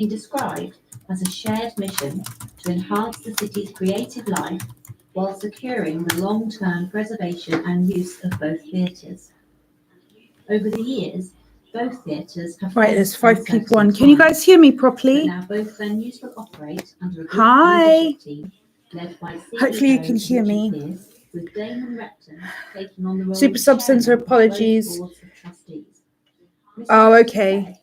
been described as a shared mission to enhance the city's creative life while securing the long-term preservation and use of both theatres. Over the years, both theatres have... Right, there's 5 people on. Can you guys hear me properly? Now both venues will operate under a group Hi. leadership team led by CEO Hopefully you can hear me. Pierce, with Damon Repton taking on the role Super of Substance, chairman of both apologies. boards of trustees. Mr. Oh, Repton okay. said,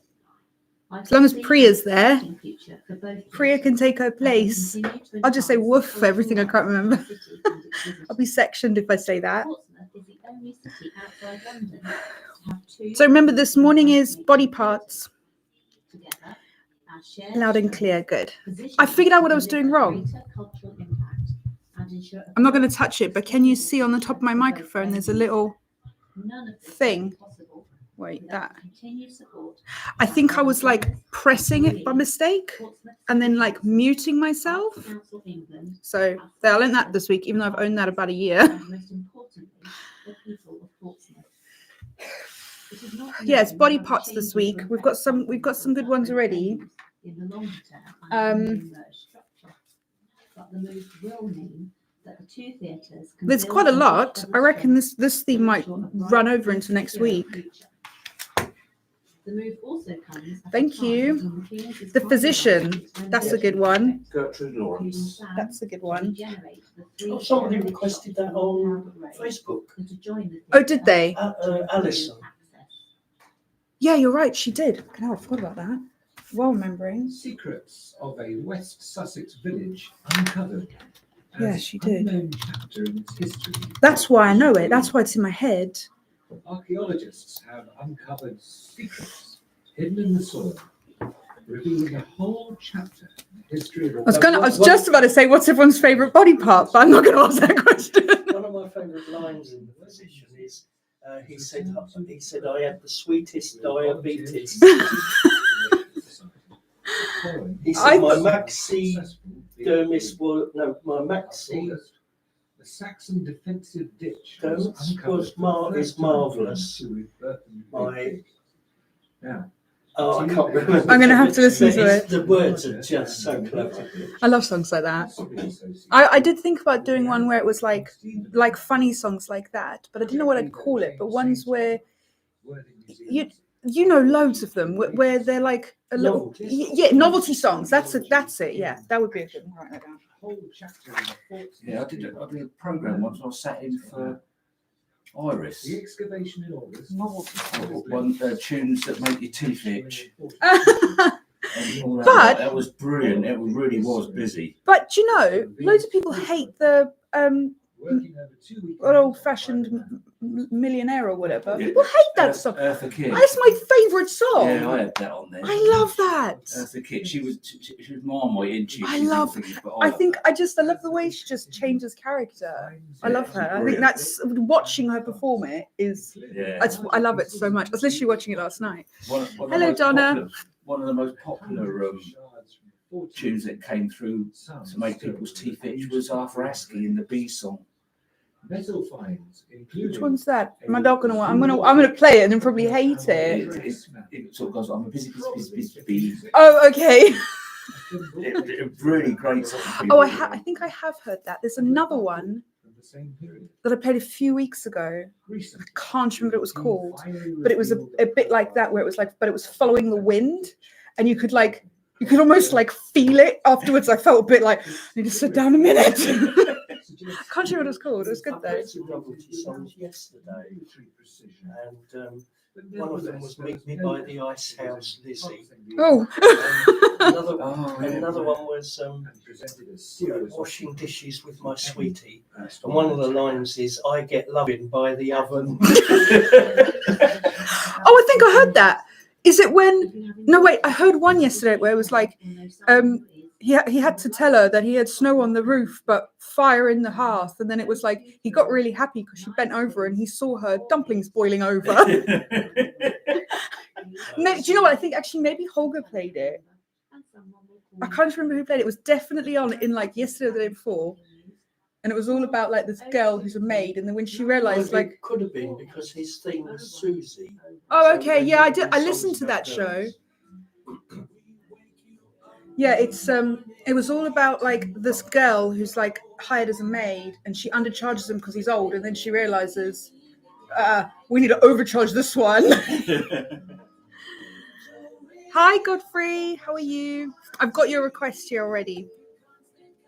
"I As long as foresee Priya's an there, exciting future for both Priya can theatres take her as they place. continue to I'll just say enhance woof the for everything I cultural can't life of remember. the city and its I'll be visitors. sectioned if I say that. Portsmouth is the only city outside London to have 2 So remember, this morning is body theatres parts. together. Our shared Loud and strength clear, good. positions I figured out what I to was doing deliver wrong. greater cultural impact and ensure a I'm not going to greater touch it, but can you see on the sustainable top of my future for both microphone, there's a venues. little None of this thing. would be possible Wait, without that. the continued support I of our think I was like volunteers, pressing it by employees, mistake Portsmouth and then City like Council, muting Arts myself. Council England, So our I learned that solicitors, this week, even though I've owned that about a year. and most importantly, the people of Portsmouth. It is not Yeah, it's known body how the parts this changes week. will We've got affect some good ones both already. venues in the longer term under the Um, new merged structure. But the move will mean that the 2 theatres can There's build quite a on each lot. other's I reckon strengths this to theme might ensure a bright run over and into next secure week. future. The move also comes at a Thank time you. when the King's is The highly Physician, likely to that's a engage good with one. projects Gertrude including Lawrence. plans That's a good to one. regenerate the 3 Oh, somebody heritage requested shops that along on Albert Road Facebook. and to join the Oh, did they? to improve Alison. access. Yeah, you're right. She did. I forgot about that. Well remembering. Secrets of a West Sussex village uncovered. Yeah, as she did. unknown chapter in its history. That's why I know it. That's why it's in my head. Archaeologists have uncovered secrets hidden in the soil, revealing a whole chapter in the history of. I was just about to say, what's everyone's favourite body part, but I'm not going to ask that question. One of my favourite lines in the Physician is, he said, I had the sweetest diabetes. He said, my maxidermis was, no, my maxi The Saxon defensive ditch dermis uncovered is marvellous. My, Now, oh, I can't remember. I'm going to have to listen to It's- it. The words are just so clever. I love songs like that. I did think about doing one where it was like funny songs like that, but I didn't know what I'd call it. But ones where you know loads of them where they're like a little novelty songs. That's it. Yeah, that would be a good one. Write that down. Yeah, I did a program once. I sat in for Iris. The excavation in August. One tunes that make your teeth itch. But that was brilliant. It really was busy. But you know, loads of people hate the Working over 2 weeks. old-fashioned millionaire or whatever. People hate that song. Eartha Kitt. That's my favourite song. Yeah, I had that on there. I love that. Eartha Kitt. She was Marmite, isn't she? I love the way she just changes character. I love her. I think that's watching her perform it is. Yeah. I love it so much. I was literally watching it last night. Hello, Donna. One of the most popular tunes that came through to make people's teeth itch was Arthur Askey in the Bee song. Metal finds, including. Which one's that? My dog I'm gonna play it and then probably hate it. It sort of goes, I'm a busy bee. Oh, okay. It really great song. Oh, I think I have heard that. There's another one that I played a few weeks ago. I can't remember what it was called, but it was a bit like that, where it was like, but it was following the wind, and you could almost like feel it afterwards. I felt a bit like I need to sit down a minute. I can't remember what it was called. It was good I though. played some novelty songs yesterday, and one of them was Meet Me by the Ice House, Lizzie. Oh. Another one was washing dishes with my sweetie, and one of the lines is I get loving by the oven. Oh, I think I heard that. Is it when? No, wait. I heard one yesterday where it was like, he had to tell her that he had snow on the roof but fire in the hearth, and then it was like he got really happy because she bent over and he saw her dumplings boiling over. No, do you know what? I think actually maybe Holger played it. I can't remember who played it. It was definitely on in like yesterday or the day before, and it was all about like this girl who's a maid, and then when she realised like it could have been because his theme was Susie. oh okay, yeah, I listened to that show. Yeah, it was all about like this girl who's like hired as a maid, and she undercharges him because he's old, and then she realizes we need to overcharge this one. Hi, Godfrey. How are you? I've got your request here already.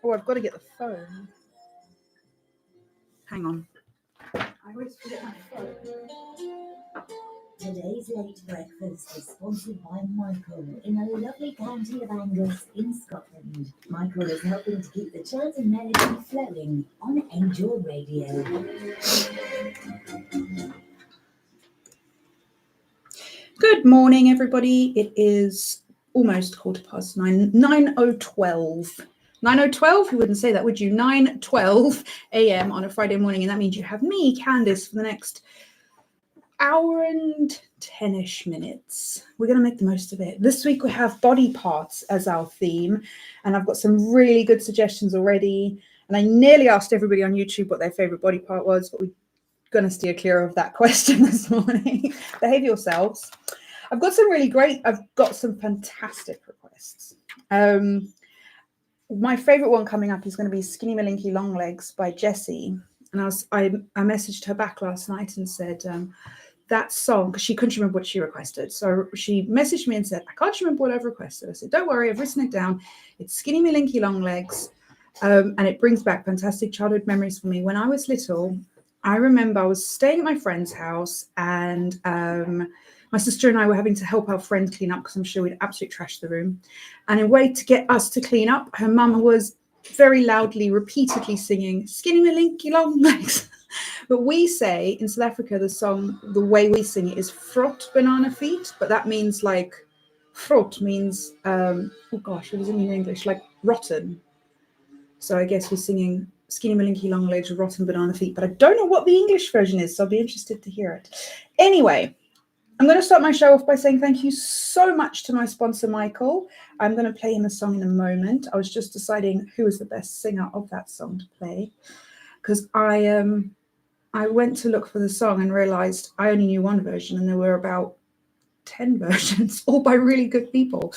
Oh, I've got to get the phone. Hang on. I always forget my phone. Today's late breakfast is sponsored by Michael in the lovely county of Angus in Scotland. Michael is helping to keep the chant and melody flowing on Angel Radio. Good morning, everybody. It is almost 9:15. 9:12. 9:12? You wouldn't say that, would you? 9:12 a.m. on a Friday morning, and that means you have me, Candis, for the next hour and 10-ish minutes. We're going to make the most of it. This week we have body parts as our theme, and I've got some really good suggestions already. And I nearly asked everybody on YouTube what their favorite body part was, but we're going to steer clear of that question this morning. Behave yourselves. I've got some fantastic requests. My favorite one coming up is going to be Skinny Malinky Long Legs by Jessie. And I messaged her back last night and said, that song, because she couldn't remember what she requested. So she messaged me and said, I can't remember what I've requested. I said, don't worry, I've written it down. It's Skinny Malinky Long Legs. And it brings back fantastic childhood memories for me. When I was little, I remember I was staying at my friend's house, and my sister and I were having to help our friend clean up because I'm sure we'd absolutely trashed the room. And in a way to get us to clean up, her mum was very loudly, repeatedly singing Skinny Malinky Long Legs. But we say in South Africa, the song, the way we sing it is Frot Banana Feet, but that means like, frot means, oh gosh, what does it mean in English? Like rotten. So I guess we're singing Skinny Malinky Long Legs, Rotten Banana Feet, but I don't know what the English version is, so I'll be interested to hear it. Anyway, I'm going to start my show off by saying thank you so much to my sponsor, Michael. I'm going to play him a song in a moment. I was just deciding who was the best singer of that song to play, because I went to look for the song and realized I only knew one version, and there were about 10 versions, all by really good people.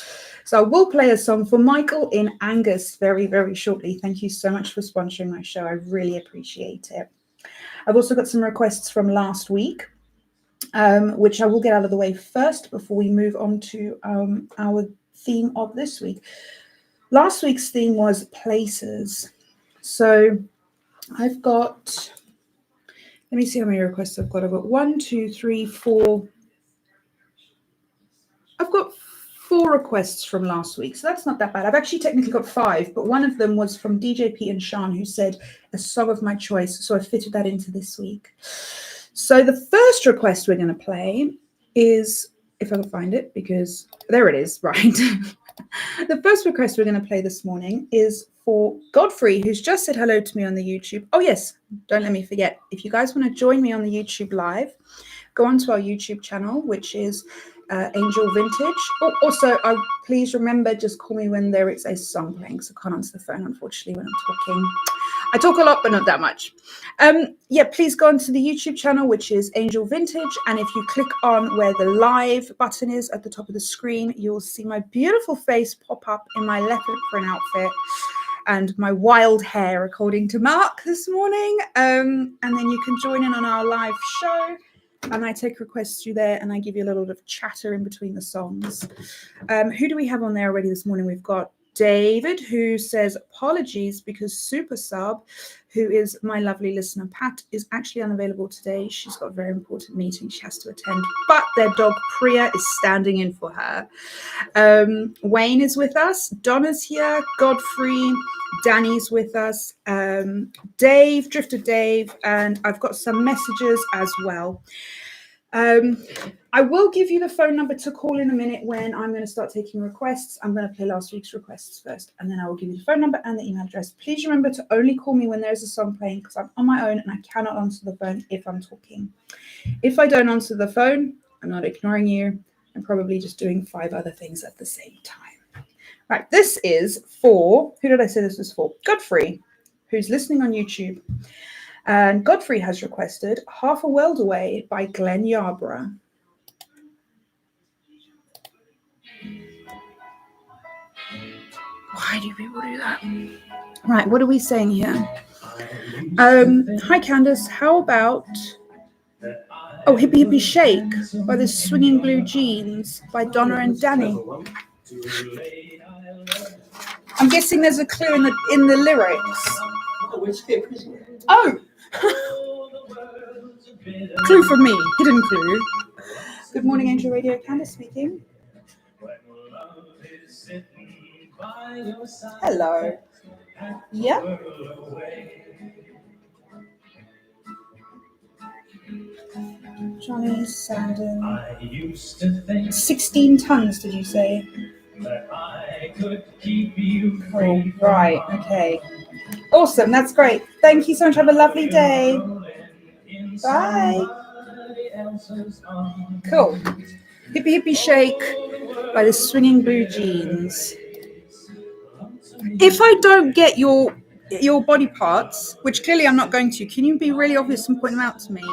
So I will play a song for Michael in Angus very, very shortly. Thank you so much for sponsoring my show. I really appreciate it. I've also got some requests from last week, which I will get out of the way first before we move on to our theme of this week. Last week's theme was places. So I've got, let me see how many requests I've got. I've got 1, 2, 3, 4. I've got 4 requests from last week, so that's not that bad. I've actually technically got 5, but one of them was from DJP and Sean, who said a song of my choice, so I fitted that into this week. So the first request we're going to play is, if I can find it, because there it is, right. The first request we're going to play this morning is for Godfrey, who's just said hello to me on the YouTube. Oh, yes, don't let me forget. If you guys want to join me on the YouTube live, go onto our YouTube channel, which is Angel Vintage. Oh, also, please remember, just call me when there is a song playing, so I can't answer the phone, unfortunately, when I'm talking. I talk a lot, but not that much. Yeah, please go onto the YouTube channel, which is Angel Vintage. And if you click on where the live button is at the top of the screen, you'll see my beautiful face pop up in my leopard print outfit and my wild hair, according to Mark this morning. And then you can join in on our live show. And I take requests through there, and I give you a little bit of chatter in between the songs. Who do we have on there already this morning? We've got David, who says apologies because Super Sub, who is my lovely listener, Pat, is actually unavailable today. She's got a very important meeting she has to attend, but their dog Priya is standing in for her. Wayne is with us. Donna's here. Godfrey. Danny's with us. Dave, Drifter Dave, and I've got some messages as well. I will give you the phone number to call in a minute when I'm going to start taking requests. I'm going to play last week's requests first, and then I will give you the phone number and the email address. Please remember to only call me when there's a song playing, because I'm on my own and I cannot answer the phone if I'm talking. If I don't answer the phone, I'm not ignoring you. I'm probably just doing 5 other things at the same time. Right, this is for, who did I say this was for? Godfrey, who's listening on YouTube. And Godfrey has requested Half a World Away by Glenn Yarborough. Why do people do that? Right, what are we saying here? Hi, Candice. How about Hippie Hippie Shake by the Swinging Blue Jeans by Donna and Danny? I'm guessing there's a clue in the lyrics. Oh! Clue from me. Hidden clue. Good morning, Angel Radio. Candice speaking. Hello. Yeah. Johnny Sandon. 16 tons, did you say? Oh, right. Okay. Awesome. That's great. Thank you so much. Have a lovely day. Bye. Cool. Hippie Hippie Shake by the Swinging Blue Jeans. If I don't get your body parts, which clearly I'm not going to, can you be really obvious and point them out to me?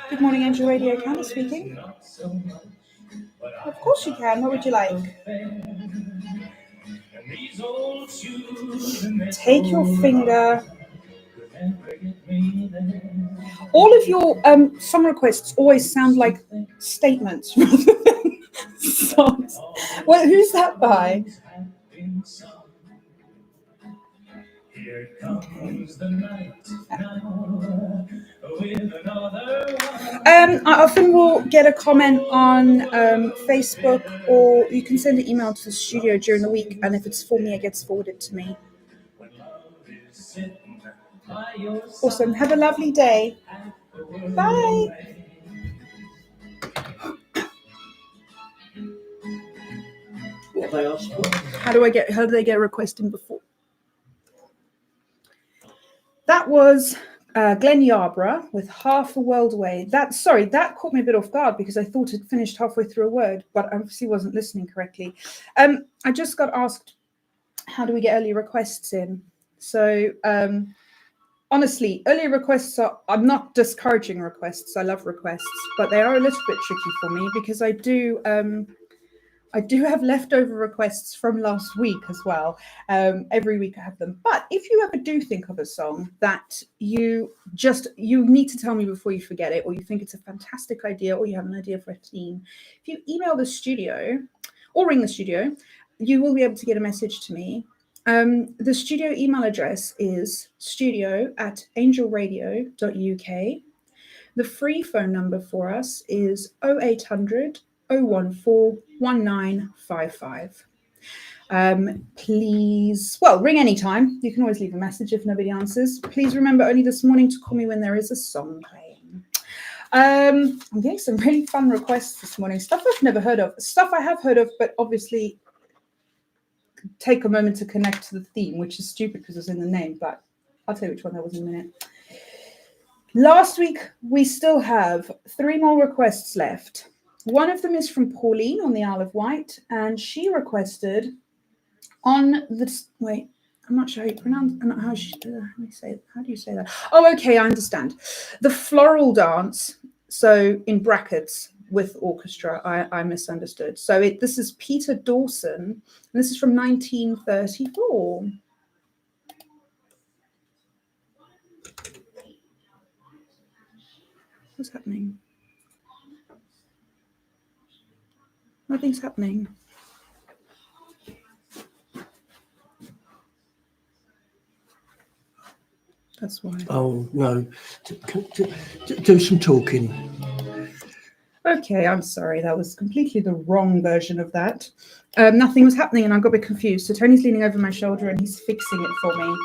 Good morning, Angel Radio. Candice speaking. Of course you can. What would you like? Take your finger. All of your song requests always sound like statements rather than songs. Well, who's that by? I often will get a comment on Facebook, or you can send an email to the studio during the week, and if it's for me, it gets forwarded to me. Awesome. Have a lovely day. Bye. What they asked for? How do they get requesting before? That was Glenn Yarborough with Half a World Away. That caught me a bit off guard because I thought it finished halfway through a word, but I obviously wasn't listening correctly. I just got asked, how do we get early requests in? So honestly, early requests I'm not discouraging requests. I love requests, but they are a little bit tricky for me because I do have leftover requests from last week as well. Every week I have them. But if you ever do think of a song that you need to tell me before you forget it, or you think it's a fantastic idea, or you have an idea for a theme, if you email the studio or ring the studio, you will be able to get a message to me. The studio email address is studio@angelradio.uk. The free phone number for us is 0800 014 1955. Please, ring anytime. You can always leave a message if nobody answers. Please remember only this morning to call me when there is a song playing. I'm getting some really fun requests this morning. Stuff I've never heard of. Stuff I have heard of, but obviously take a moment to connect to the theme, which is stupid because it's in the name, but I'll tell you which one that was in a minute. Last week, we still have 3 more requests left. One of them is from Pauline on the Isle of Wight, and she requested on the... Wait, I'm not sure how you pronounce... How do you say that? Oh, okay, I understand. The floral dance, so in brackets, with orchestra, I misunderstood. So this is Peter Dawson, and this is from 1934. What's happening? Nothing's happening. That's why. Oh, no. Do some talking. Okay, I'm sorry. That was completely the wrong version of that. Nothing was happening and I got a bit confused. So Tony's leaning over my shoulder and he's fixing it for me.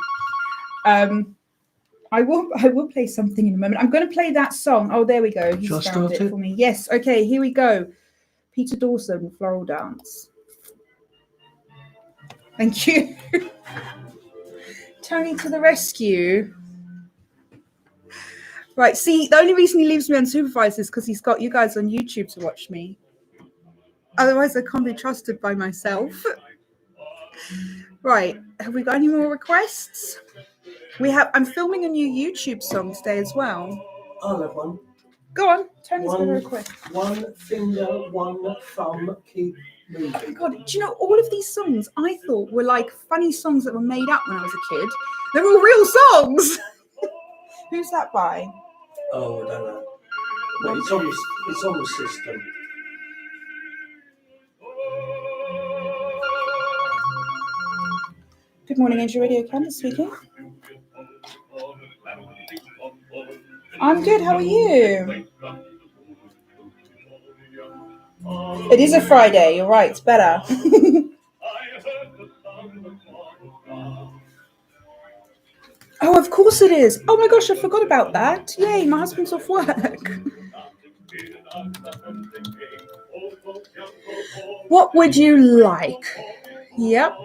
I will play something in a moment. I'm going to play that song. Oh, there we go. He's found it for me. Yes. Okay, here we go. Peter Dawson, Floral Dance. Thank you. Tony to the rescue. Right, see, the only reason he leaves me unsupervised is because he's got you guys on YouTube to watch me. Otherwise, I can't be trusted by myself. Right, have we got any more requests? I'm filming a new YouTube song today as well. I'll have one. Go on, Tony's One- got a request. One finger, one thumb, keep Oh my moving. God, do you know all of these songs I thought were like funny songs that were made up when I was a kid? They're all real songs. Who's that by? Oh, I don't know. But it's on the system. Good morning, Angel Radio. Candis speaking. I'm good. How are you? It is a Friday. You're right. It's better. Oh, of course it is. Oh my gosh, I forgot about that. Yay, my husband's off work. What would you like? Yep.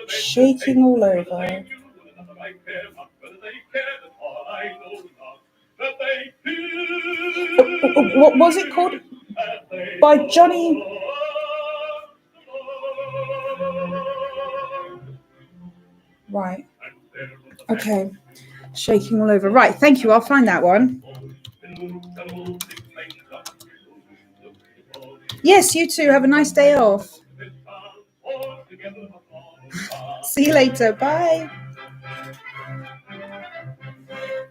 Shaking all over. What was it called? By Johnny. Right. Okay. Shaking all over. Right. Thank you. I'll find that one. Yes, you too. Have a nice day off. See you later. Bye.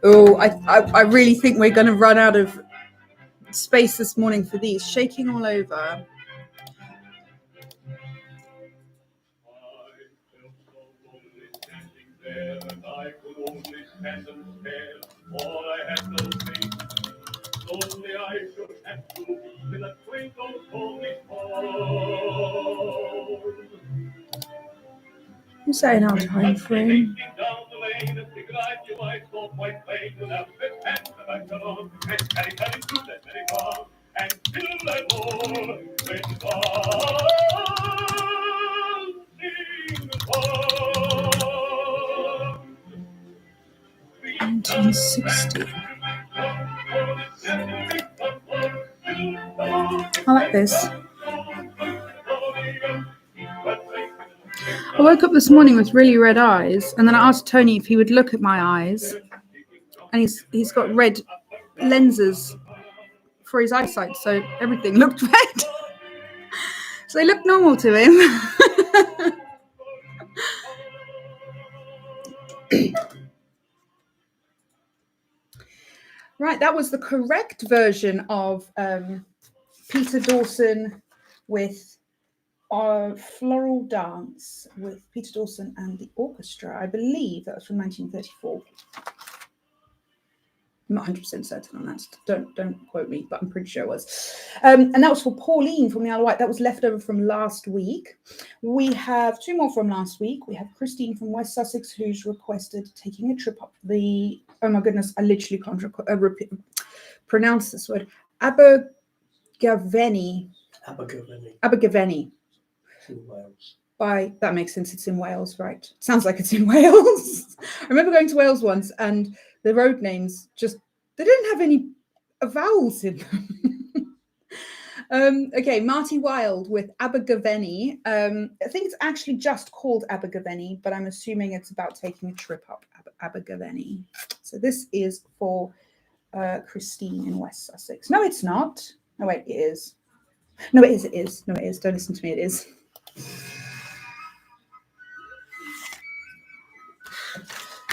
Oh, I really think we're going to run out of space this morning for these. Shaking all over. Who's that in our time frame? I like this. I woke up this morning with really red eyes, and then I asked Tony if he would look at my eyes, and he's got red lenses for his eyesight, so everything looked red. So they looked normal to him. Right, that was the correct version of Peter Dawson with Floral Dance with Peter Dawson and the orchestra. I believe that was from 1934. I'm not 100% certain on that. Don't quote me, but I'm pretty sure it was. And that was for Pauline from the Isle of Wight. That was left over from last week. We have two more from last week. We have Christine from West Sussex, who's requested taking a trip up the, oh my goodness, I literally can't pronounce this word, Abergavenny. Abergavenny. It's in Wales. That makes sense. It's in Wales, right? Sounds like it's in Wales. I remember going to Wales once, and the road names they didn't have any vowels in them. Okay, Marty Wilde with Abergavenny. I think it's actually just called Abergavenny, but I'm assuming it's about taking a trip up Abergavenny. So this is for Christine in West Sussex. No, it's not. No, wait, it is. No, it is. It is. No, it is. Don't listen to me. It is.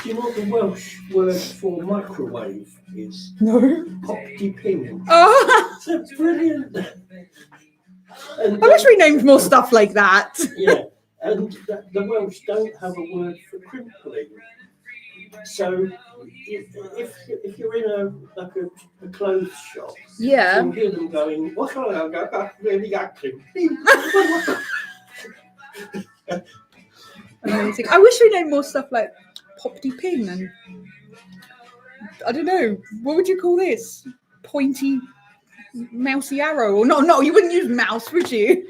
Do you know what the Welsh word for microwave is? No. Pop-de-ping. Oh, It's brilliant. And I wish we named more stuff like that. yeah, and the Welsh don't have a word for crimpling. So if you're in a clothes shop, Yeah. you'll hear them going, "What can I go? Really got crimping." Amazing. I wish we named more stuff like Pop-de-ping and I don't know. What would you call this? Pointy mousy arrow? Or no, you wouldn't use mouse, would you?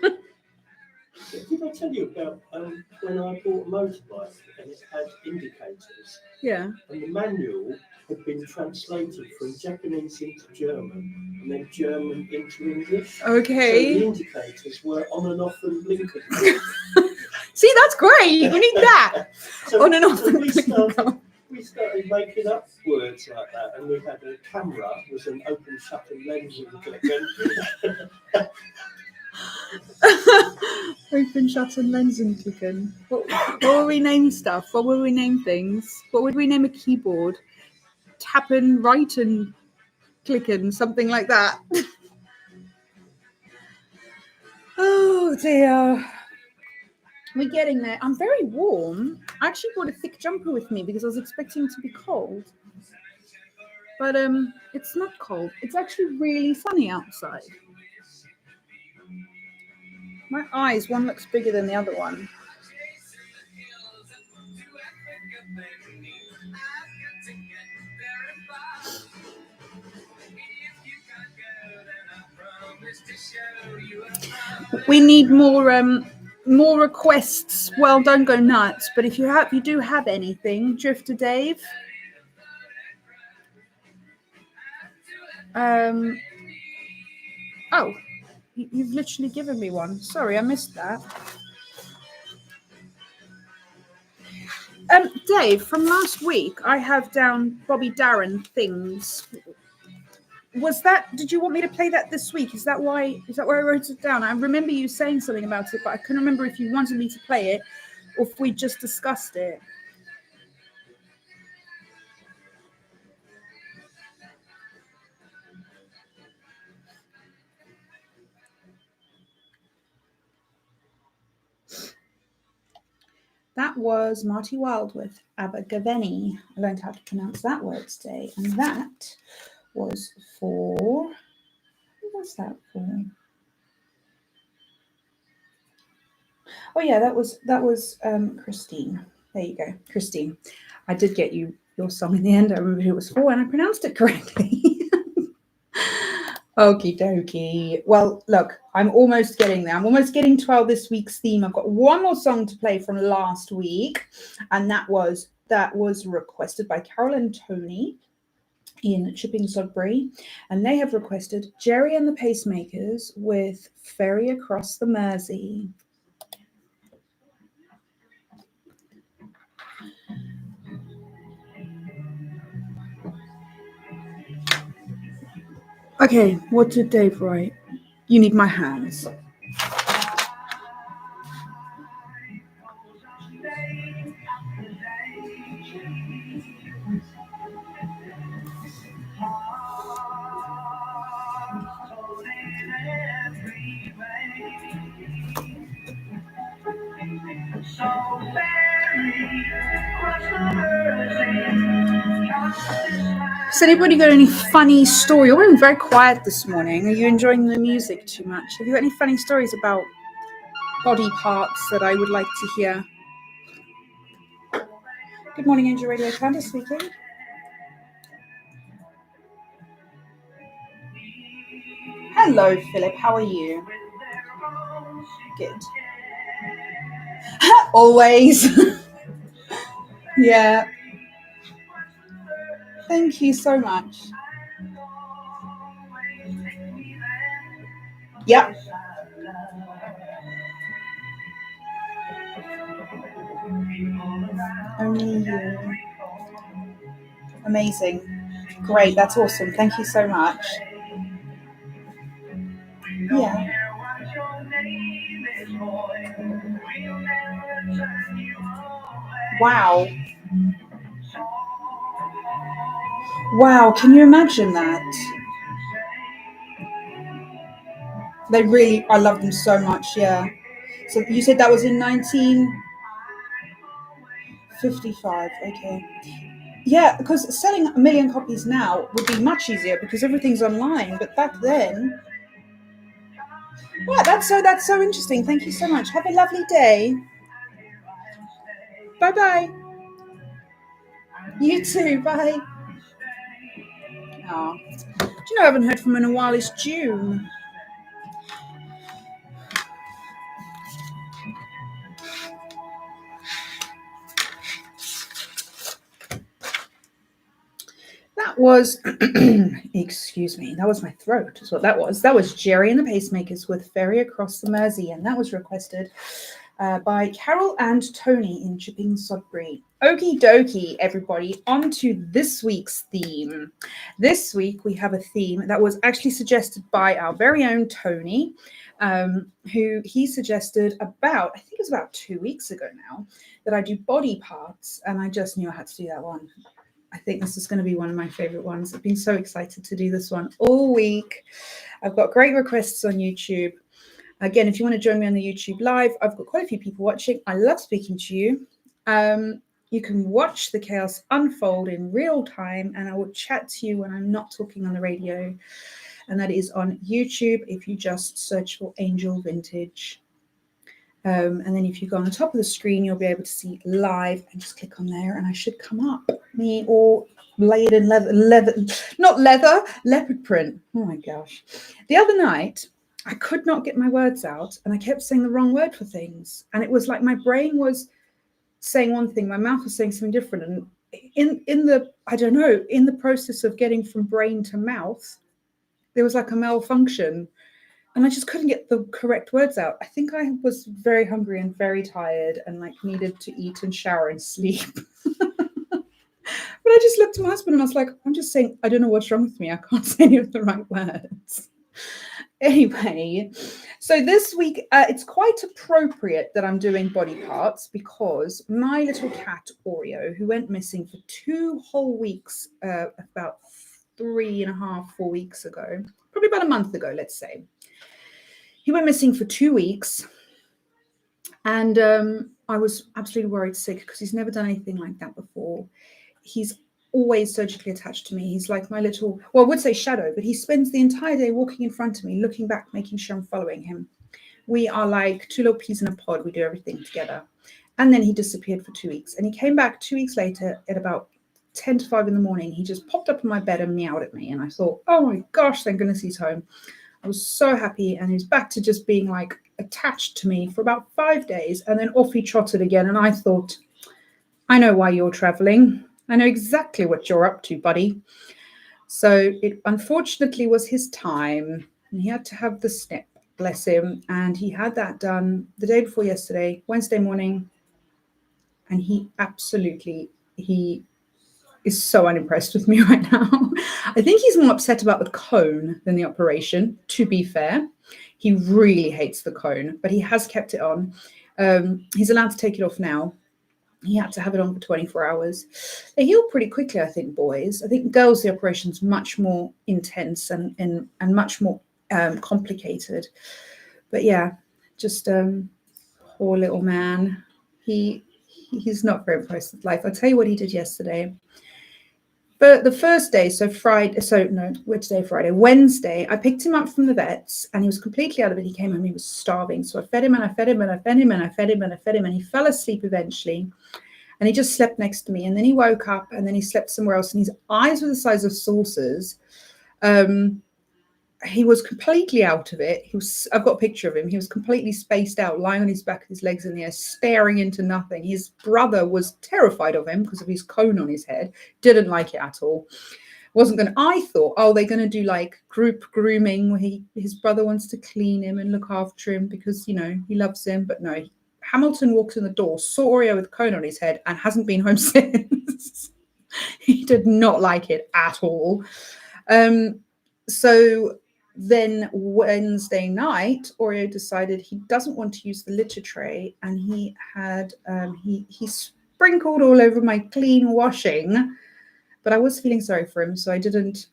Did I tell you about when I bought a motorbike and it had indicators? Yeah. And the manual had been translated from Japanese into German and then German into English. Okay. So the indicators were on and off and blinkered. See, that's great. We need that. So, On and off. so we started making up words like that, and we had a camera with an open shutter lens and click. Open, shut, and lens and clicking. What would we name stuff? What would we name things? What would we name a keyboard? Tapping, right, and clicking, something like that. Oh dear. We're getting there. I'm very warm. I actually brought a thick jumper with me because I was expecting it to be cold. But it's not cold. It's actually really sunny outside. My eyes, one looks bigger than the other one. We need more requests. Well, don't go nuts, but if you do have anything, Drifter Dave. Oh, you've literally given me one. Sorry, I missed that. Dave, from last week, I have down Bobby Darin things. Did you want me to play that this week? Is that why I wrote it down? I remember you saying something about it, but I couldn't remember if you wanted me to play it or if we just discussed it. That was Marty Wilde with Abergavenny. I learned how to pronounce that word today. And that was for... Who was that for? Oh yeah, that was Christine. There you go, Christine. I did get you your song in the end. I remember who it was for and I pronounced it correctly. Okie dokie. Well, look, I'm almost getting there. I'm almost getting to our this week's theme. I've got one more song to play from last week, and that was requested by Carol and Tony in Chipping Sudbury, and they have requested Jerry and the Pacemakers with Ferry Across the Mersey. Okay, what did Dave write? You need my hands. Has anybody got any funny story? You're being very quiet this morning. Are you enjoying the music too much? Have you got any funny stories about body parts that I would like to hear? Good morning, Angel Radio. Candis speaking. Hello, Philip. How are you? Good. Always. Yeah. Thank you so much. Yep. Only you. Amazing. Great. That's awesome. Thank you so much. Yeah. Wow. Wow. Can you imagine that? I love them so much. Yeah. So you said that was in 1955. Okay. Yeah, because selling 1 million copies now would be much easier because everything's online. But back then, yeah, that's so interesting. Thank you so much. Have a lovely day. Bye bye. You too. Bye. Oh, do you know I haven't heard from him in a while? It's June. That was, excuse me, that was my throat is what that was. That was Jerry and the Pacemakers with Ferry Across the Mersey, and that was requested by Carol and Tony in Chipping Sodbury. Okie dokie, everybody, on to this week's theme. This week we have a theme that was actually suggested by our very own Tony, who he suggested about, I think it was about 2 weeks ago now, that I do body parts, and I just knew I had to do that one. I think this is going to be one of my favorite ones. I've been so excited to do this one all week. I've got great requests on YouTube. Again, if you want to join me on the YouTube live, I've got quite a few people watching. I love speaking to you. You can watch the chaos unfold in real time, and I will chat to you when I'm not talking on the radio. And that is on YouTube if you just search for Angel Vintage. And then if you go on the top of the screen, you'll be able to see live, and just click on there and I should come up. Me all laid in leopard print. Oh my gosh. The other night, I could not get my words out, and I kept saying the wrong word for things. And it was like my brain was saying one thing, my mouth was saying something different. And in the process of getting from brain to mouth, there was like a malfunction. And I just couldn't get the correct words out. I think I was very hungry and very tired and like needed to eat and shower and sleep. But I just looked at my husband and I was like, I'm just saying, I don't know what's wrong with me. I can't say any of the right words. Anyway, so this week, it's quite appropriate that I'm doing body parts because my little cat, Oreo, who went missing for 2 whole weeks, about 3.5, 4 weeks ago, probably about a month ago, let's say. He went missing for 2 weeks, and I was absolutely worried sick because he's never done anything like that before. He's always surgically attached to me. He's like my little, well, I would say shadow, but he spends the entire day walking in front of me, looking back, making sure I'm following him. We are like 2 little peas in a pod. We do everything together. And then he disappeared for 2 weeks, and he came back 2 weeks later at about 10 to 5 in the morning. He just popped up in my bed and meowed at me, and I thought, oh my gosh, thank goodness he's home. I was so happy, and he was back to just being like attached to me for about 5 days, and then off he trotted again. And I thought, I know why you're traveling. I know exactly what you're up to, buddy. So it unfortunately was his time, and he had to have the snip, bless him. And he had that done the day before yesterday, Wednesday morning. And he is so unimpressed with me right now. I think he's more upset about the cone than the operation, to be fair. He really hates the cone, but he has kept it on. He's allowed to take it off now. He had to have it on for 24 hours. They heal pretty quickly, I think, boys. I think girls, the operation's much more intense and much more complicated. But yeah, just poor little man. He's not very impressed with life. I'll tell you what he did yesterday. But the first day, Wednesday, I picked him up from the vets, and he was completely out of it. He came home, he was starving. So I fed him and I fed him and I fed him and I fed him and I fed him, and he fell asleep eventually. And he just slept next to me. And then he woke up, and then he slept somewhere else, and his eyes were the size of saucers. He was completely out of it. I've got a picture of him. He was completely spaced out, lying on his back with his legs in the air, staring into nothing. His brother was terrified of him because of his cone on his head. Didn't like it at all. I thought, they're going to do like group grooming where his brother wants to clean him and look after him because, he loves him. But no, Hamilton walked in the door, saw Oreo with a cone on his head, and hasn't been home since. He did not like it at all. So then Wednesday night, Oreo decided he doesn't want to use the litter tray, and he had he sprinkled all over my clean washing. But I was feeling sorry for him, so I didn't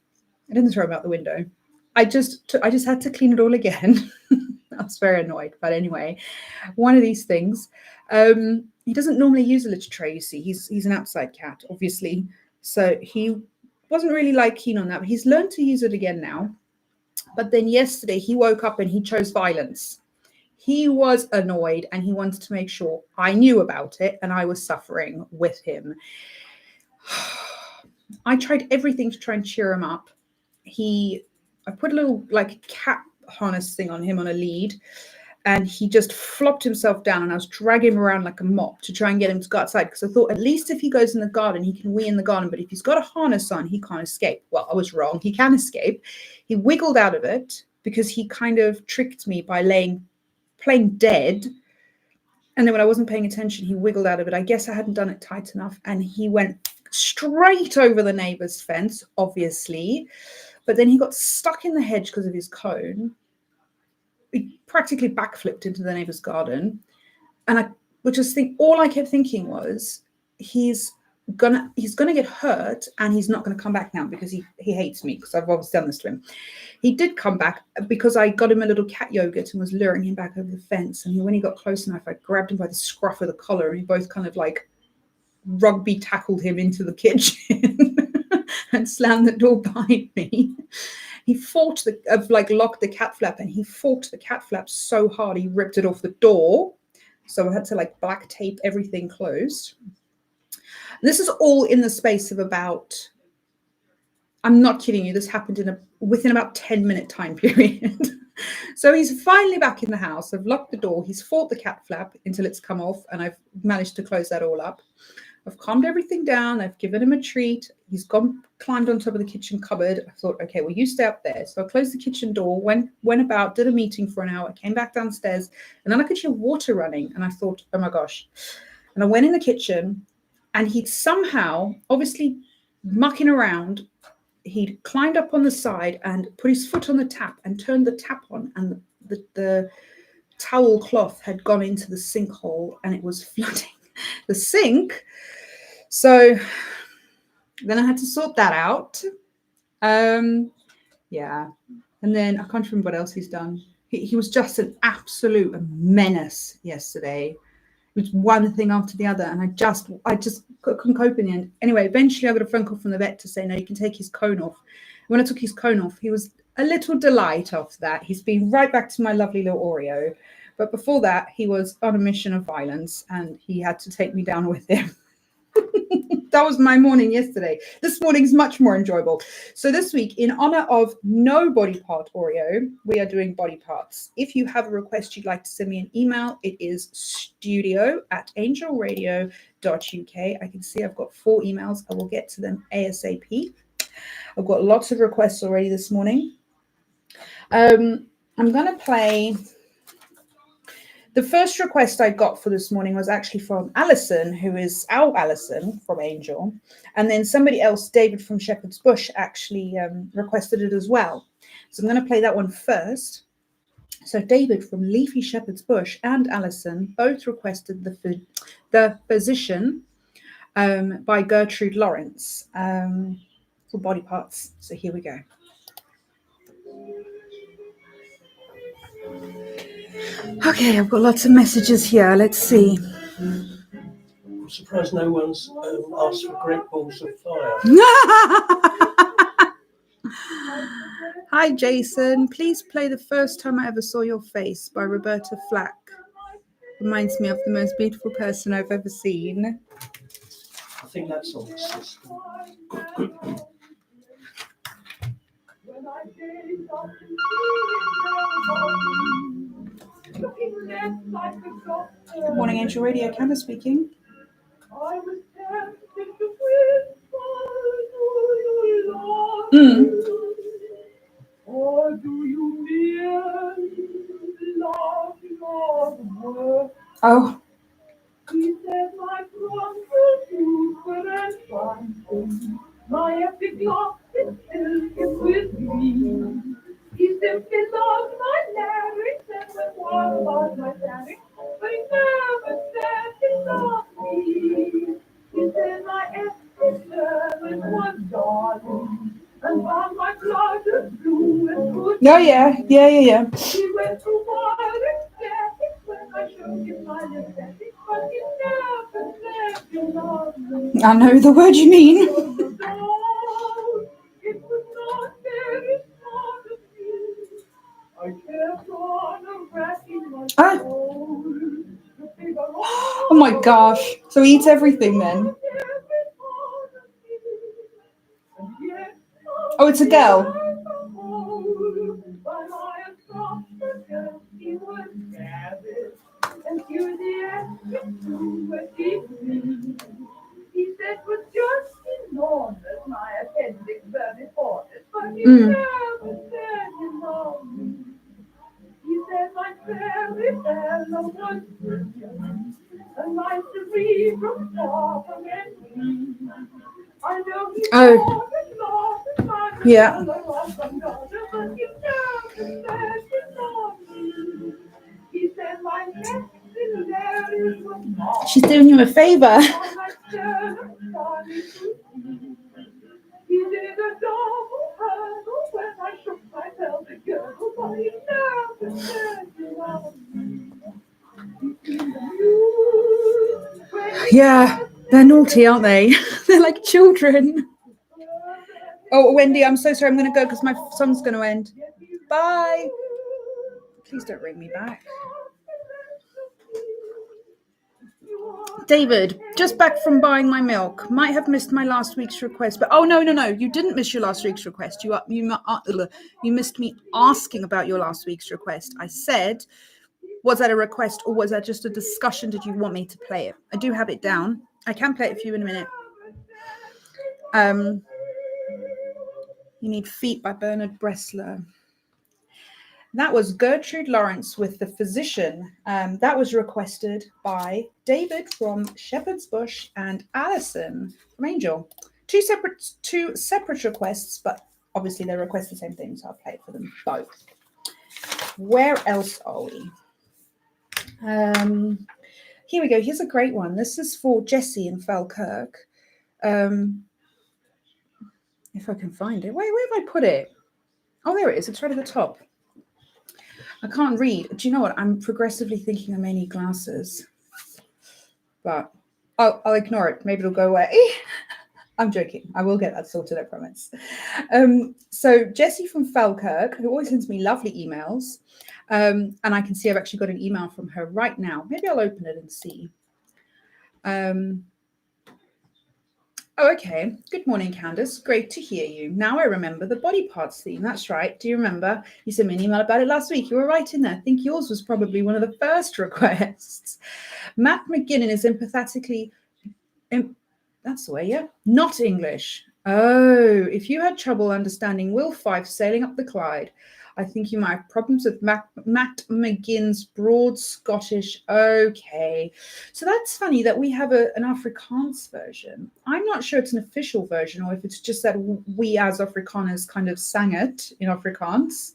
throw him out the window. I just had to clean it all again. I was very annoyed, but anyway, one of these things. He doesn't normally use a litter tray. You see, he's an outside cat, obviously, so he wasn't really keen on that. But he's learned to use it again now. But then yesterday he woke up and he chose violence. He was annoyed, and he wanted to make sure I knew about it, and I was suffering with him. I tried everything to try and cheer him up. I put a little cat harness thing on him on a lead, and he just flopped himself down, and I was dragging him around like a mop to try and get him to go outside, because I thought at least if he goes in the garden, he can wee in the garden, but if he's got a harness on, he can't escape. Well, I was wrong. He can escape. He wiggled out of it because he kind of tricked me by playing dead And then when I wasn't paying attention, he wiggled out of it. I guess I hadn't done it tight enough, and he went straight over the neighbour's fence, obviously. But then he got stuck in the hedge because of his cone. He practically backflipped into the neighbour's garden. And I would just think, all I kept thinking was, he's gonna get hurt, and he's not gonna come back now because he hates me, because I've obviously done this to him. He did come back because I got him a little cat yogurt and was luring him back over the fence. And when he got close enough, I grabbed him by the scruff of the collar, and we both kind of like rugby tackled him into the kitchen and slammed the door behind me. He fought locked the cat flap, and he fought the cat flap so hard he ripped it off the door. So I had to like black tape everything closed. This is all in the space of about, I'm not kidding you, this happened within about 10-minute time period. So he's finally back in the house. I've locked the door. He's fought the cat flap until it's come off, and I've managed to close that all up. I've calmed everything down. I've given him a treat. He's climbed on top of the kitchen cupboard. I thought, okay, well, you stay up there. So I closed the kitchen door, went about, did a meeting for an hour, came back downstairs, and then I could hear water running. And I thought, oh my gosh. And I went in the kitchen, and he'd somehow, obviously mucking around, he'd climbed up on the side and put his foot on the tap and turned the tap on, and the towel cloth had gone into the sinkhole, and it was flooding the sink. So then I had to sort that out. Yeah. And then I can't remember what else he's done. He was just an absolute menace yesterday. It was one thing after the other, and I just couldn't cope in the end. Anyway, eventually I got a phone call from the vet to say, no, you can take his cone off. When I took his cone off, he was a little delight after that. He's been right back to my lovely little Oreo. But before that, he was on a mission of violence, and he had to take me down with him. That was my morning yesterday. This morning's much more enjoyable. So this week, in honor of no body part Oreo, we are doing body parts. If you have a request you'd like to send me an email, it is studio@angelradio.uk. I can see I've got 4 emails. I will get to them ASAP. I've got lots of requests already this morning. I'm going to play... The first request I got for this morning was actually from Alison, who is our Alison from Angel. And then somebody else, David from Shepherd's Bush, actually requested it as well. So I'm going to play that one first. So David from Leafy Shepherd's Bush and Alison both requested the Physician by Gertrude Lawrence for body parts. So here we go. Okay, I've got lots of messages here. Let's see. I'm surprised no one's asked for Great Balls of Fire. Hi, Jason. Please play The First Time I Ever Saw Your Face by Roberta Flack. Reminds me of the most beautiful person I've ever seen. I think that's on the system. Good morning, Angel Radio. Candis speaking. Or do you oh. He said my my epic love is still with me. He simply loves my lyrics and the one about my lyrics, but he never said he loved me. He said my epic service was darling, and found my blood as blue as good. Oh yeah. He went through wild ecstatic when I showed him my aesthetic, but he never said he loved me. I know the word you mean. It was not very smart of me. I kept on racking my soul. Oh my gosh. So he eats everything then? Oh, it's a girl. He said was just enormous, my appendix very important, but he never said he loved me. He said my fairy fellow was brilliant, Oh, yeah. She's doing you a favor. Yeah, they're naughty, aren't they? They're like children. Oh, Wendy, I'm so sorry. I'm going to go because my song's going to end. Bye. Please don't ring me back. David, just back from buying my milk. Might have missed my last week's request, but no, you didn't miss your last week's request. You missed me asking about your last week's request. I said, was that a request or was that just a discussion? Did you want me to play it? I do have it down. I can play it for you in a minute. You Need Feet by Bernard Bressler. That was Gertrude Lawrence with The Physician. That was requested by David from Shepherd's Bush and Alison from Angel. Two separate requests, but obviously they request the same thing, so I'll play it for them both. Where else are we? Here we go. Here's a great one. This is for Jessie in Falkirk. If I can find it. Where have I put it? Oh, there it is. It's right at the top. I can't read. Do you know what? I'm progressively thinking I may need glasses. But I'll ignore it. Maybe it'll go away. I'm joking. I will get that sorted, I promise. So Jessie from Falkirk, who always sends me lovely emails. And I can see I've actually got an email from her right now. Maybe I'll open it and see. Oh, okay. Good morning, Candis. Great to hear you. Now I remember the body parts theme. That's right. Do you remember? You sent me an email about it last week. You were right in there. I think yours was probably one of the first requests. Matt McGinnon is that's the way, yeah? Not English. Oh, if you had trouble understanding Will Fife sailing up the Clyde, I think you might have problems with Matt McGinn's broad Scottish. Okay. So that's funny that we have an Afrikaans version. I'm not sure it's an official version or if it's just that we as Afrikaners kind of sang it in Afrikaans,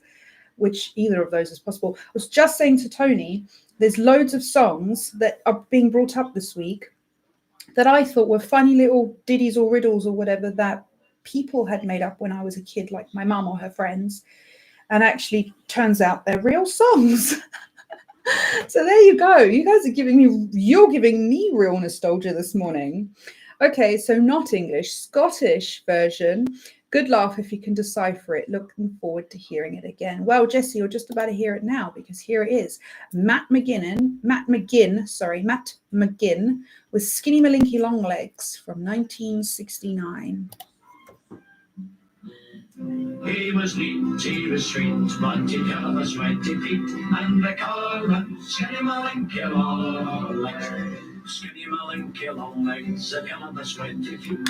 which either of those is possible. I was just saying to Tony, there's loads of songs that are being brought up this week that I thought were funny little ditties or riddles or whatever that people had made up when I was a kid, like my mum or her friends. And actually turns out they're real songs. So there you go. You guys you're giving me real nostalgia this morning. Okay, so not English, Scottish version. Good laugh if you can decipher it. Looking forward to hearing it again. Well, Jessie, you're just about to hear it now because here it is. Matt McGinn with Skinny Malinky Long Legs from 1969. He was neat, he was sweet, but he got a sweaty feet, and they called him Skinny Malinky Long Legs. Skinny Malinky Long Legs, they got a sweaty feet,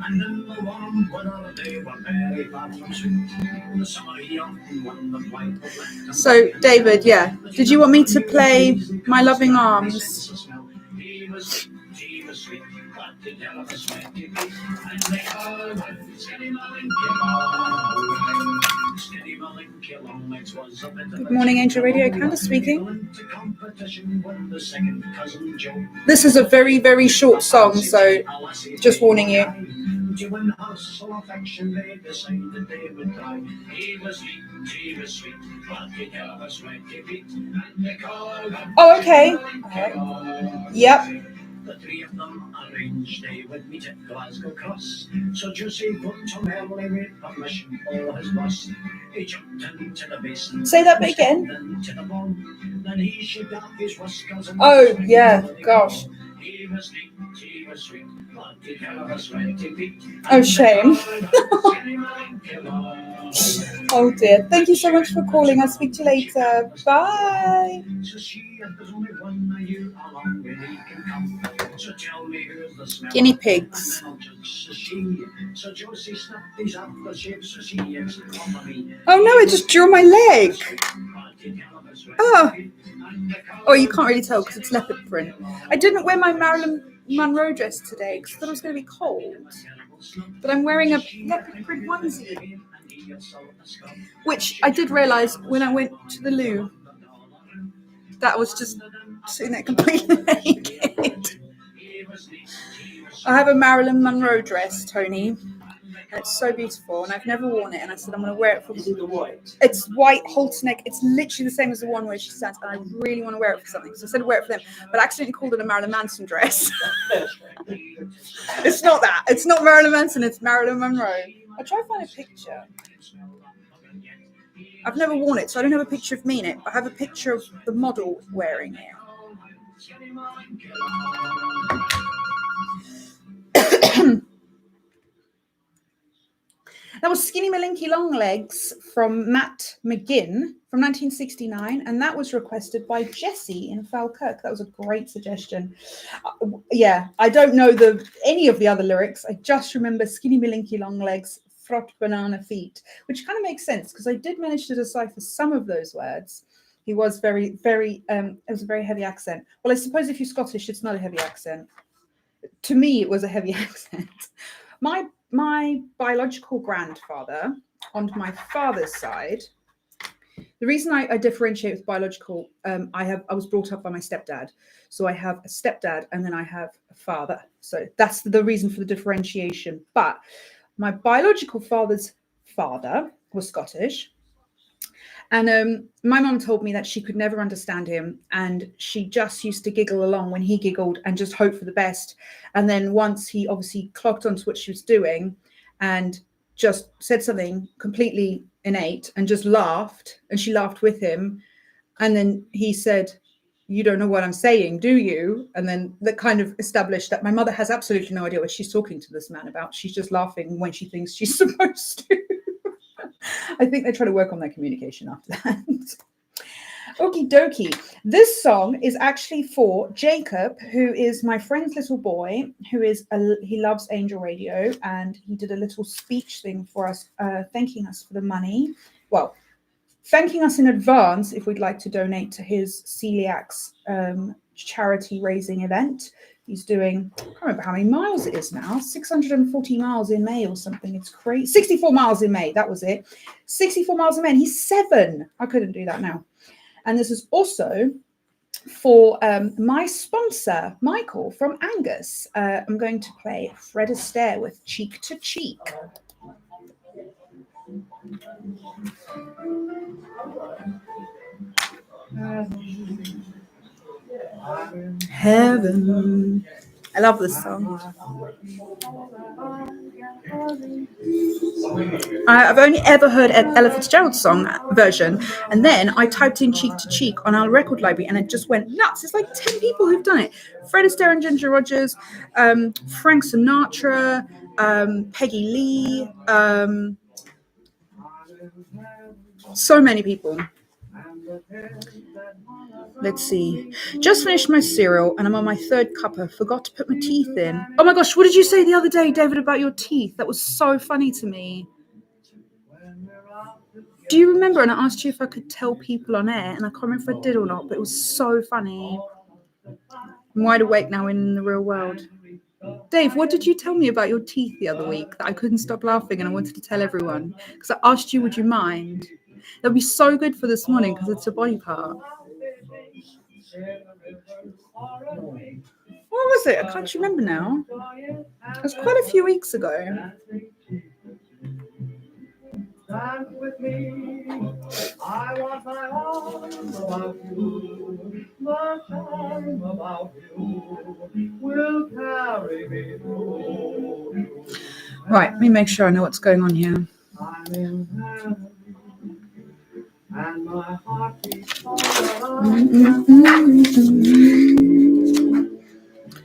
and in the warm weather they were very far from sweet. The summer he often won the white. So, David, yeah, did you want me to play My Loving Arms? He was sweet, but he got a sweaty feet, and they called him Skinny Malinky Long Legs. Good morning, Angel Radio. Candis speaking. This is a very, very short song, so just warning you. Oh, okay. Yep. The three of them arranged they would meet at Glasgow Cross. So Jussie put Tom Early with permission for his boss. He jumped into the basin. Say that bit again. Then he shipped off his whiskers and yeah, gosh. He was neat, he was sweet, but he had a sweaty feet. Oh, shame. Oh dear. Thank you so much for calling. I'll speak to you later. Bye. Guinea pigs. Oh no, it just drew my leg. Oh, you can't really tell because it's leopard print. I didn't wear my Marilyn Monroe dress today because I thought it was going to be cold. But I'm wearing a leopard print onesie, which I did realise when I went to the loo that I was just sitting there completely naked. I have a Marilyn Monroe dress, Tony. And it's so beautiful, and I've never worn it. And I said I'm going to wear it for. Is it the white? It's white halter neck. It's literally the same as the one where she stands, and I really want to wear it for something. So I said wear it for them, but I accidentally called it a Marilyn Manson dress. It's not that. It's not Marilyn Manson. It's Marilyn Monroe. I'll try to find a picture. I've never worn it, so I don't have a picture of me in it. I have a picture of the model wearing it. That was Skinny Malinky Long Legs from Matt McGinn from 1969, and that was requested by Jessie in Falkirk. That was a great suggestion. Yeah, I don't know any of the other lyrics. I just remember Skinny Malinky Long Legs, frot banana feet, which kind of makes sense because I did manage to decipher some of those words. He was very, very, it was a very heavy accent. Well, I suppose if you're Scottish, it's not a heavy accent. To me, it was a heavy accent. My biological grandfather, on my father's side, the reason I differentiate with biological, I was brought up by my stepdad. So I have a stepdad and then I have a father. So that's the reason for the differentiation. But my biological father's father was Scottish. And my mum told me that she could never understand him, and she just used to giggle along when he giggled and just hope for the best. And then once he obviously clocked onto what she was doing and just said something completely innate and just laughed, and she laughed with him. And then he said, "You don't know what I'm saying, do you?" And then that kind of established that my mother has absolutely no idea what she's talking to this man about. She's just laughing when she thinks she's supposed to. I think they try to work on their communication after that. Okie dokie. This song is actually for Jacob, who is my friend's little boy, he loves Angel Radio, and he did a little speech thing for us, thanking us for the money. Well, thanking us in advance if we'd like to donate to his celiac's charity raising event. He's doing, I can't remember how many miles it is now, 640 miles in May or something. It's crazy. 64 miles in May, that was it. 64 miles in May, and he's 7. I couldn't do that now. And this is also for my sponsor, Michael from Angus. I'm going to play Fred Astaire with Cheek to Cheek. Heaven. I love this song. I've only ever heard Ella Fitzgerald's song version, and then I typed in Cheek to Cheek on our record library, and it just went nuts. It's like 10 people who've done it. Fred Astaire and Ginger Rogers, Frank Sinatra, Peggy Lee, so many people. Let's see. Just finished my cereal and I'm on my 3rd cuppa. Forgot to put my teeth in. Oh my gosh, what did you say the other day, David, about your teeth? That was so funny to me. Do you remember? And I asked you if I could tell people on air, and I can't remember if I did or not, but it was so funny. I'm wide awake now in the real world. Dave, what did you tell me about your teeth the other week that I couldn't stop laughing and I wanted to tell everyone? Because I asked you, would you mind? That'd be so good for this morning because it's a body part. What was it? I can't remember now. It was quite a few weeks ago. With me, I want my arms about you, the charm about you will carry me through. Right, let me make sure I know what's going on here. I'm in heaven, and my heart beats all around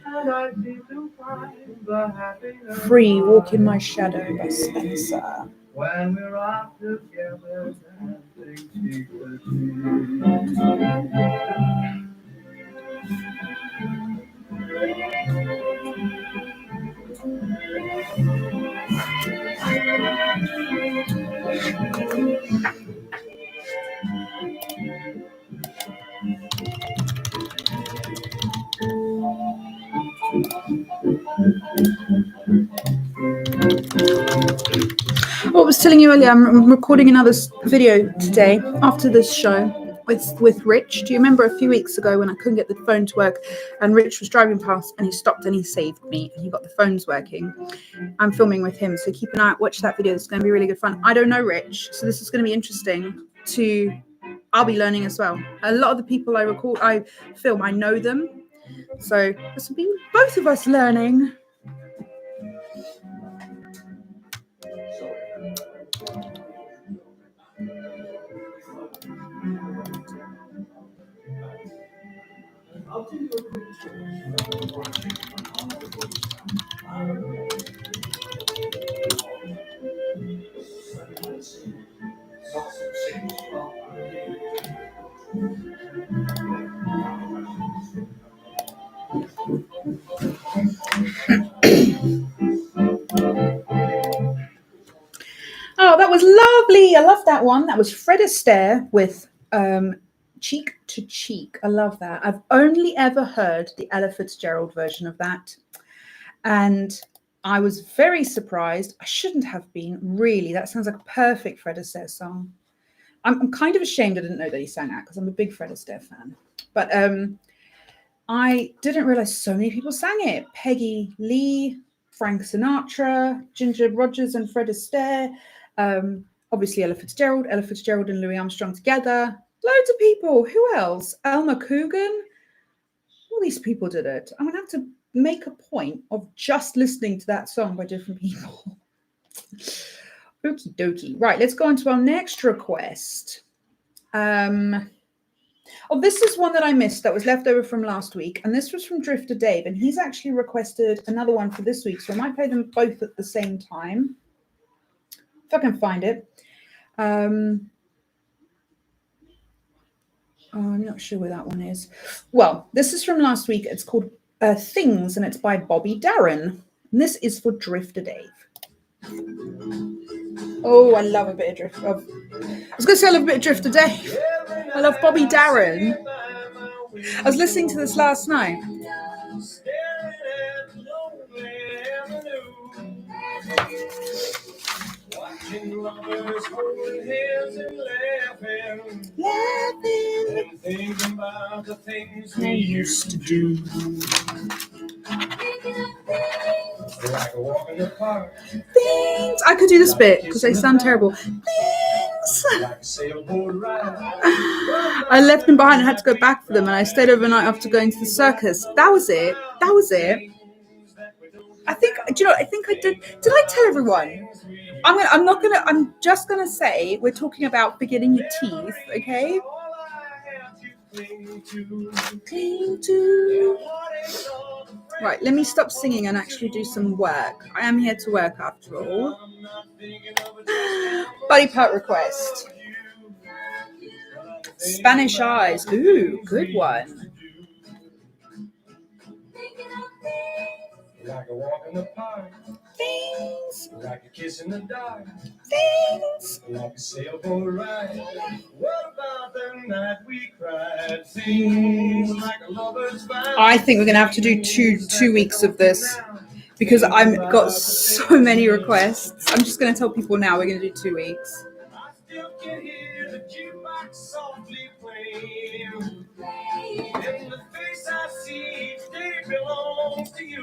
and I seem to find the happiness. Free, Walk in My Shadow by Spencer. When we're out together, dancing cheek to cheek. I was telling you earlier, I'm recording another video today after this show with Rich. Do you remember a few weeks ago when I couldn't get the phone to work and Rich was driving past and he stopped and he saved me and he got the phones working? I'm filming with him, so keep an eye out, watch that video. It's going to be really good fun. I don't know Rich, so this is going to be interesting I'll be learning as well. A lot of the people I film, I know them. So this will be both of us learning. Oh, that was lovely. I love that one. That was Fred Astaire with Cheek to Cheek. I love that. I've only ever heard the Ella Fitzgerald version of that. And I was very surprised. I shouldn't have been, really. That sounds like a perfect Fred Astaire song. I'm kind of ashamed I didn't know that he sang that because I'm a big Fred Astaire fan. But I didn't realize so many people sang it. Peggy Lee, Frank Sinatra, Ginger Rogers and Fred Astaire. Obviously Ella Fitzgerald and Louis Armstrong together. Loads of people. Who else? Elmer Coogan. All these people did it. I'm going to have to make a point of just listening to that song by different people. Okie dokie. Right, let's go on to our next request. This is one that I missed that was left over from last week. And this was from Drifter Dave. And he's actually requested another one for this week. So I might play them both at the same time. If I can find it. I'm not sure where that one is. Well, this is from last week. It's called Things, and it's by Bobby Darin. And this is for Drifter Dave. Oh, I love a bit of Drifter. I was going to say I love a bit of Drifter Dave. I love Bobby Darin. I was listening to this last night. Watching lovers holding hands and laughing and thinking about the things we used to do. Like a walk in the park. Things. I could do this bit because they sound terrible. Things. Like a sailboat ride. I left them behind and had to go back for them, and I stayed overnight after going to the circus. That was it. I think. Do you know? I think I did. Did I tell everyone? I'm just gonna say we're talking about forgetting your teeth, okay? Cling to. Right, let me stop singing and actually do some work. I am here to work after all. Buddy part request. Spanish Eyes. Ooh, good one. Like a walk in the park. Things. Like a kiss in the dark. Things. Like a sailboat ride. What about the night we cried? Things like a lover's vow. I think we're going to have to do two weeks of this because I've got so many requests. I'm just going to tell people now we're going to do 2 weeks. I still can hear the jukebox softly playing. And the face I see each day belongs to you.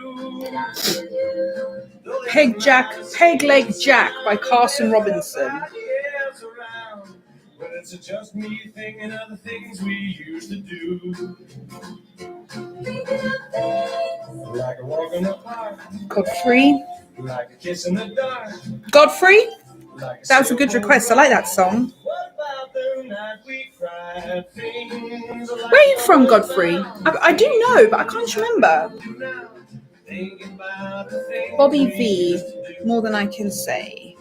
Peg Leg Jack by Carson Robinson. But it's just me thinking of the things we used to do. Like a walk in the park. Godfrey. Like a kiss in the dark. Godfrey? Like That was a good request. I like that song. What about the night we cried? Things like Where are you from, Godfrey? I do know, but I can't remember. thinking about the things Bobby we V. used to do. More Than I Can Say.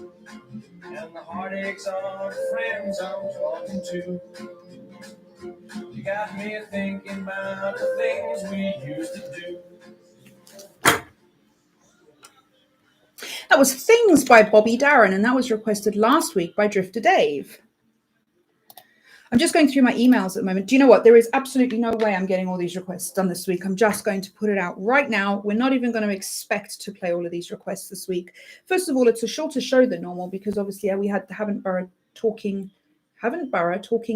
And the heartaches are the friends I'm talking to. You got me thinking about the things we used to do. That was Things by Bobby Darin, and that was requested last week by Drifter Dave. I'm just going through my emails at the moment. Do you know what? There is absolutely no way I'm getting all these requests done this week. I'm just going to put it out right now. We're not even going to expect to play all of these requests this week. First of all, it's a shorter show than normal because obviously we had the Hampshire Talking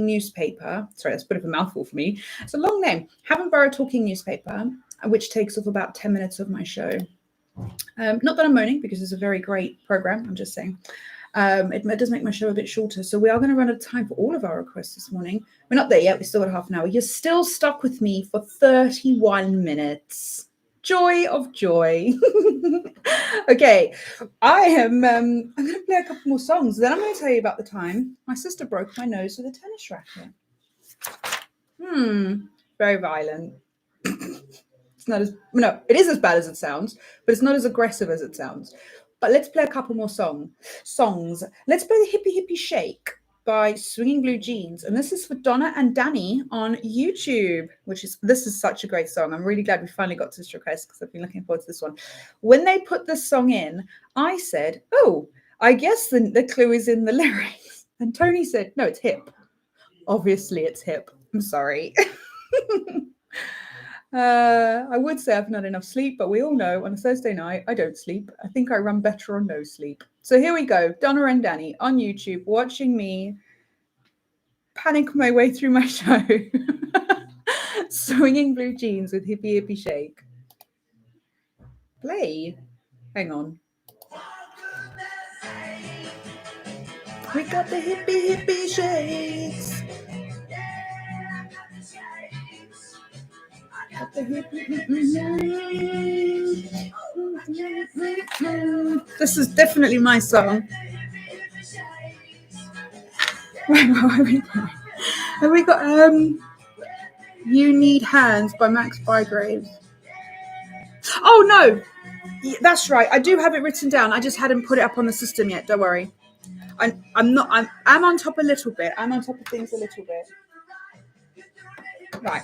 Newspaper. Sorry, that's a bit of a mouthful for me. It's a long name. Hampshire Talking Newspaper, which takes off about 10 minutes of my show. Not that I'm moaning because it's a very great program. I'm just saying. It does make my show a bit shorter. So we are going to run out of time for all of our requests this morning. We're not there yet. We still got half an hour. You're still stuck with me for 31 minutes. Joy of joy. Okay, I'm going to play a couple more songs. Then I'm going to tell you about the time my sister broke my nose with a tennis racket. Very violent. It's not as, no, it is as bad as it sounds, but it's not as aggressive as it sounds. But let's play a couple more songs. Let's play the Hippie Hippie Shake by Swinging Blue Jeans. And this is for Donna and Danny on YouTube, this is such a great song. I'm really glad we finally got to this request because I've been looking forward to this one. When they put this song in, I said, oh, I guess the clue is in the lyrics. And Tony said, no, it's hip. Obviously it's hip. I'm sorry. I would say I've not enough sleep, but we all know on a Thursday night, I don't sleep. I think I run better on no sleep. So here we go. Donna and Danny on YouTube, watching me panic my way through my show. Swinging Blue Jeans with Hippie Hippie Shake. Play. Hang on. We got the Hippie Hippie Shakes. This is definitely my song. Have we got You Need Hands by Max Bygrave. Oh no, that's right. I do have it written down. I just hadn't put it up on the system yet. Don't worry. I'm on top a little bit. I'm on top of things a little bit. Right.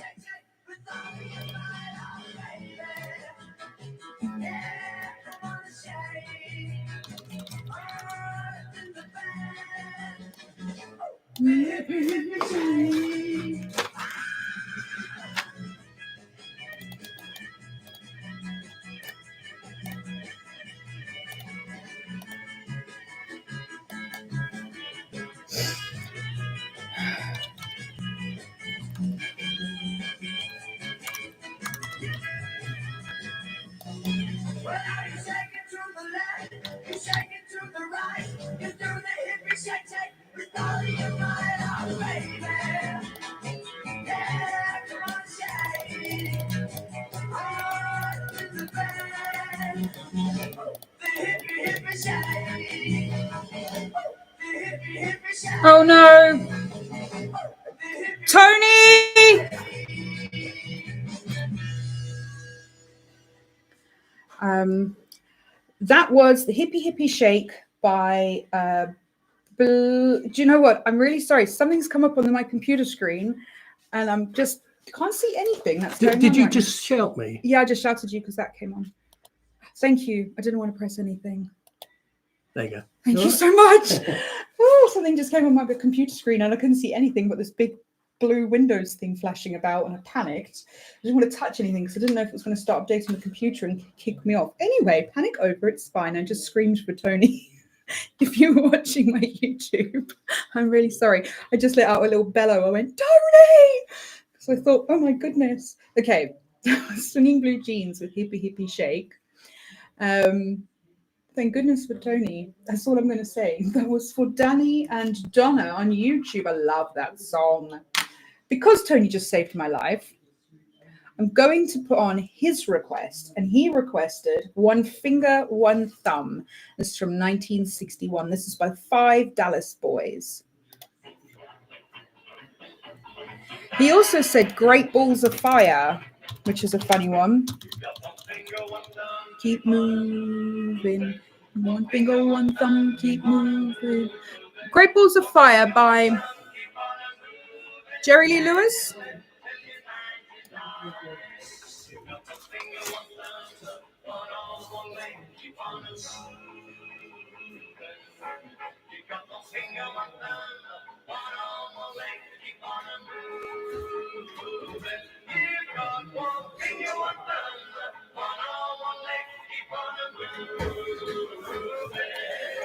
Oh no, Tony! That was the Hippie Hippie Shake by do you know what? I'm really sorry. Something's come up on my computer screen and I'm just can't see anything. That's Did you just shout me? Yeah, I just shouted you because that came on. Thank you. I didn't want to press anything. There you go. Thank you so much. Oh, something just came on my computer screen and I couldn't see anything but this big blue Windows thing flashing about and I panicked. I didn't want to touch anything because I didn't know if it was going to start updating the computer and kick me off. Anyway, panic over, it's fine. I just screamed for Tony. If you were watching my YouTube, I'm really sorry. I just let out a little bellow. I went, Tony! So I thought, oh my goodness. Okay, Swinging Blue Jeans with Hippie Hippie Shake. Thank goodness for Tony. That's all I'm going to say. That was for Danny and Donna on YouTube. I love that song. Because Tony just saved my life, I'm going to put on his request. And he requested One Finger, One Thumb. This is from 1961. This is by 5 Dallas Boys. He also said Great Balls of Fire, which is a funny one. Keep moving. One finger, one thumb, keep moving. Great Balls of Fire by Jerry Lee Lewis.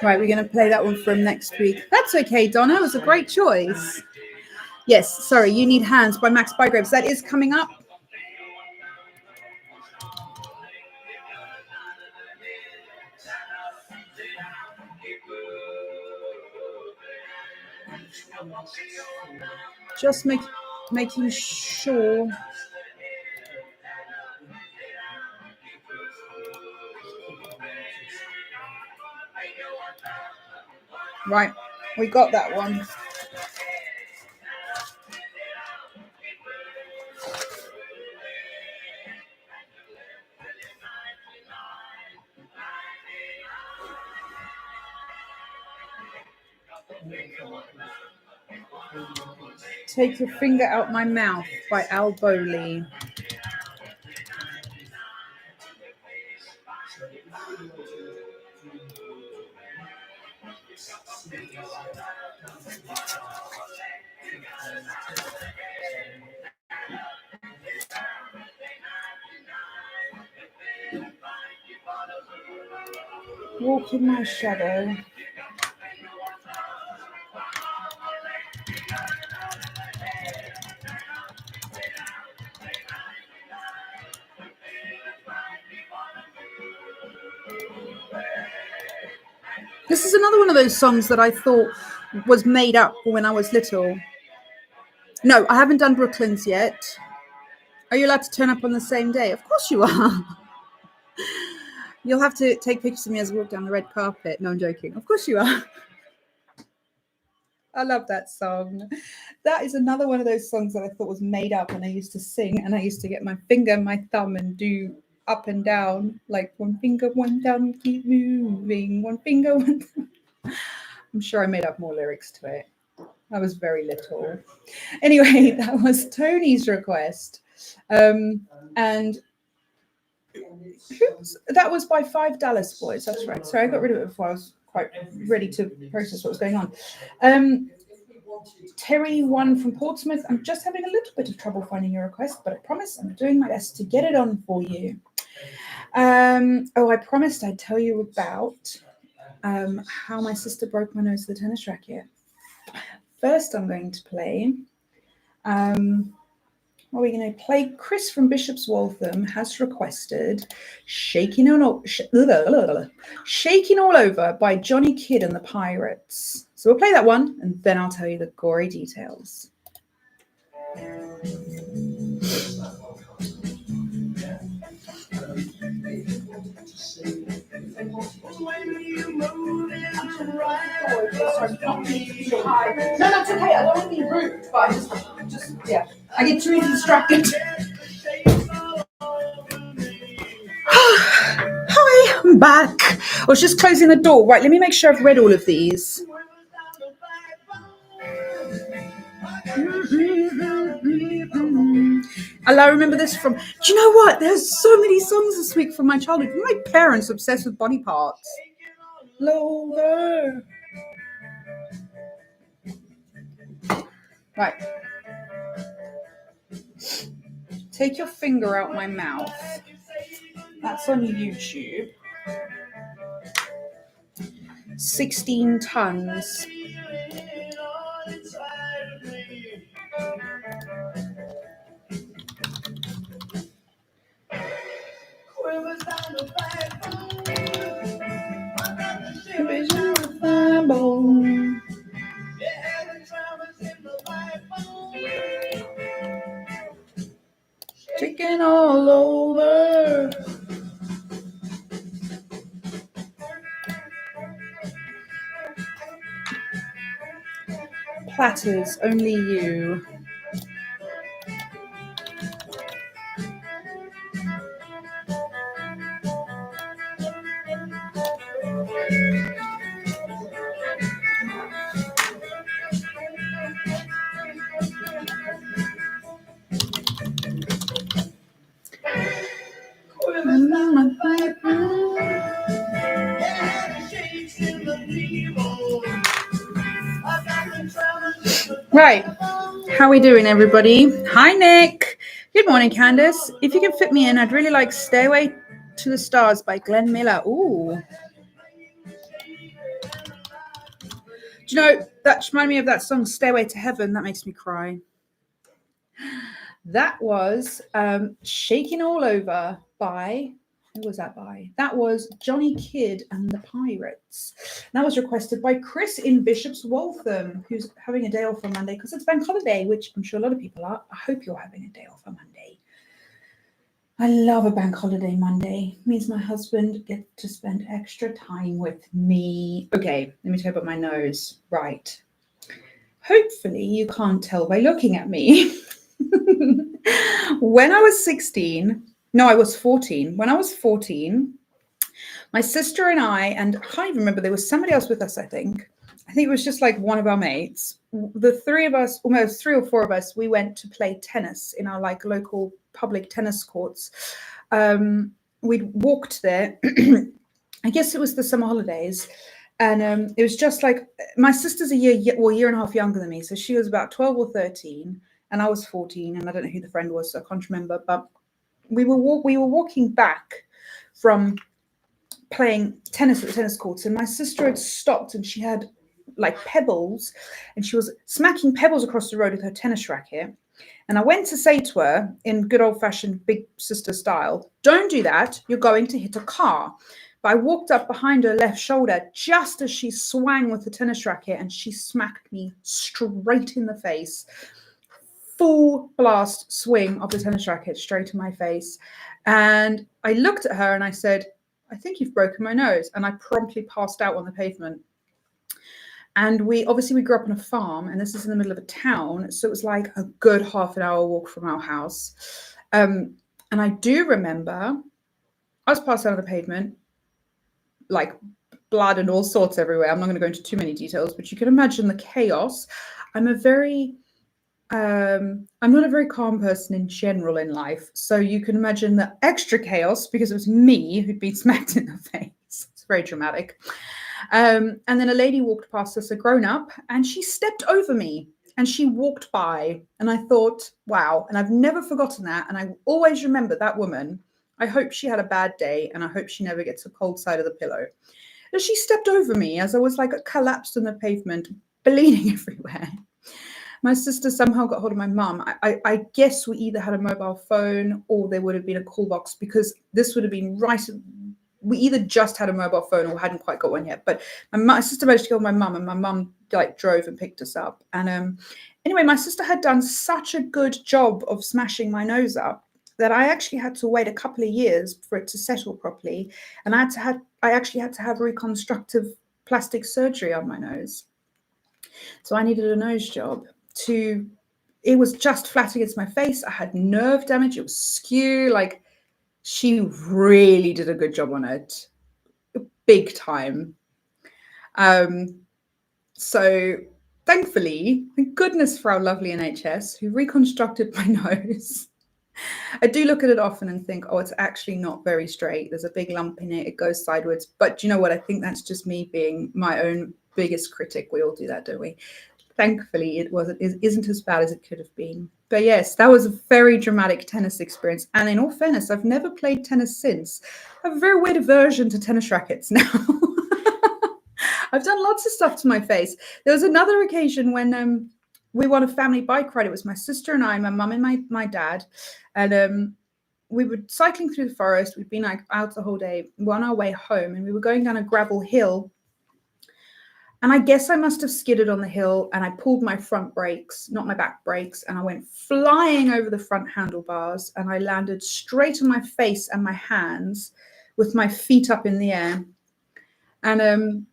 Right, we're going to play that one from next week. That's okay, Donna. It was a great choice. Yes, sorry, You Need Hands by Max Bygraves. That is coming up. Just making sure. Right, we got that one. Take Your Finger Out My Mouth by Al Bowley. Walk in My Shadow. This is another one of those songs that I thought was made up when I was little. No, I haven't done Brooklyn's yet. Are you allowed to turn up on the same day? Of course you are. You'll have to take pictures of me as I walk down the red carpet. No, I'm joking. Of course you are. I love that song. That is another one of those songs that I thought was made up, and I used to sing, and I used to get my finger and my thumb and do up and down, like one finger, one down, keep moving, one finger, one down. I'm sure I made up more lyrics to it. I was very little. Anyway, that was Tony's request. And that was by 5 Dallas Boys. That's right. So I got rid of it before I was quite ready to process what was going on. Terry, one from Portsmouth. I'm just having a little bit of trouble finding your request, but I promise I'm doing my best to get it on for you. I promised I'd tell you about how my sister broke my nose with a tennis racket. First, I'm going to play. What are we going to play? Chris from Bishop's Waltham has requested Shaking All Over by Johnny Kidd and the Pirates. So we'll play that one, and then I'll tell you the gory details. No, that's okay. I don't want to be rude, but I get too distracted. Hi, I'm back. I was just closing the door. Right, let me make sure I've read all of these. I remember this from. Do you know what? There's so many songs this week from my childhood. My parents obsessed with body parts. Lower. Right. Take Your Finger Out My Mouth. That's on YouTube. 16 tons. Chicken all over. Platters, Only You. Right. How are we doing, everybody? Hi, Nick. Good morning, Candis. If you can fit me in, I'd really like Stay Away To the Stars by Glenn Miller. Ooh. Do you know, that reminded me of that song Stairway to Heaven. That makes me cry. That was Shaking All Over by, who was that by? That was Johnny Kidd and the Pirates. That was requested by Chris in Bishop's Waltham, who's having a day off on Monday because it's bank holiday, which I'm sure a lot of people are. I hope you're having a day off on Monday. I love a bank holiday Monday. It means my husband gets to spend extra time with me. Okay, let me tell you about my nose. Right. Hopefully you can't tell by looking at me. When I was 14. When I was 14, my sister and I can't even remember, there was somebody else with us, I think. I think it was just like one of our mates. The three of us, almost 3 or 4 of us, we went to play tennis in our like local public tennis courts. We'd walked there. I guess it was the summer holidays. And it was just like, my sister's a year and a half younger than me. So she was about 12 or 13 and I was 14 and I don't know who the friend was, so I can't remember. But we were walking back from playing tennis at the tennis courts and my sister had stopped and she had like pebbles and she was smacking pebbles across the road with her tennis racket. And I went to say to her in good old fashioned big sister style, don't do that, you're going to hit a car. But I walked up behind her left shoulder just as she swang with the tennis racket and she smacked me straight in the face. Full blast swing of the tennis racket straight in my face. And I looked at her and I said, I think you've broken my nose. And I promptly passed out on the pavement. And we grew up on a farm and this is in the middle of a town. So it was like a good half an hour walk from our house. And I do remember I was passed out on the pavement, like blood and all sorts everywhere. I'm not going to go into too many details, but you can imagine the chaos. I'm not a very calm person in general in life. So you can imagine the extra chaos because it was me who'd been smacked in the face. It's very dramatic. And then a lady walked past us, a grown up, and she stepped over me and she walked by. And I thought, wow. And I've never forgotten that. And I always remember that woman. I hope she had a bad day and I hope she never gets a cold side of the pillow. And she stepped over me as I was like collapsed on the pavement, bleeding everywhere. My sister somehow got hold of my mum. I guess we either had a mobile phone or there would have been a call box because this would have been right. We either just had a mobile phone or hadn't quite got one yet. But my sister managed to get hold of my mum and my mum like drove and picked us up. And anyway, my sister had done such a good job of smashing my nose up that I actually had to wait a couple of years for it to settle properly. And I actually had to have reconstructive plastic surgery on my nose. So I needed a nose job. It was just flat against my face. I had nerve damage. It was skew. Like she really did a good job on it, big time. So thankfully, thank goodness for our lovely NHS who reconstructed my nose. I do look at it often and think, oh, it's actually not very straight. There's a big lump in it. It goes sideways. But you know what? I think that's just me being my own biggest critic. We all do that, don't we? Thankfully, it isn't as bad as it could have been. But yes, that was a very dramatic tennis experience. And in all fairness, I've never played tennis since. I have a very weird aversion to tennis rackets now. I've done lots of stuff to my face. There was another occasion when we won a family bike ride. It was my sister and I, my mum and my dad. And we were cycling through the forest. We'd been like out the whole day. We were on our way home and we were going down a gravel hill. And I guess I must have skidded on the hill and I pulled my front brakes, not my back brakes, and I went flying over the front handlebars and I landed straight on my face and my hands with my feet up in the air. And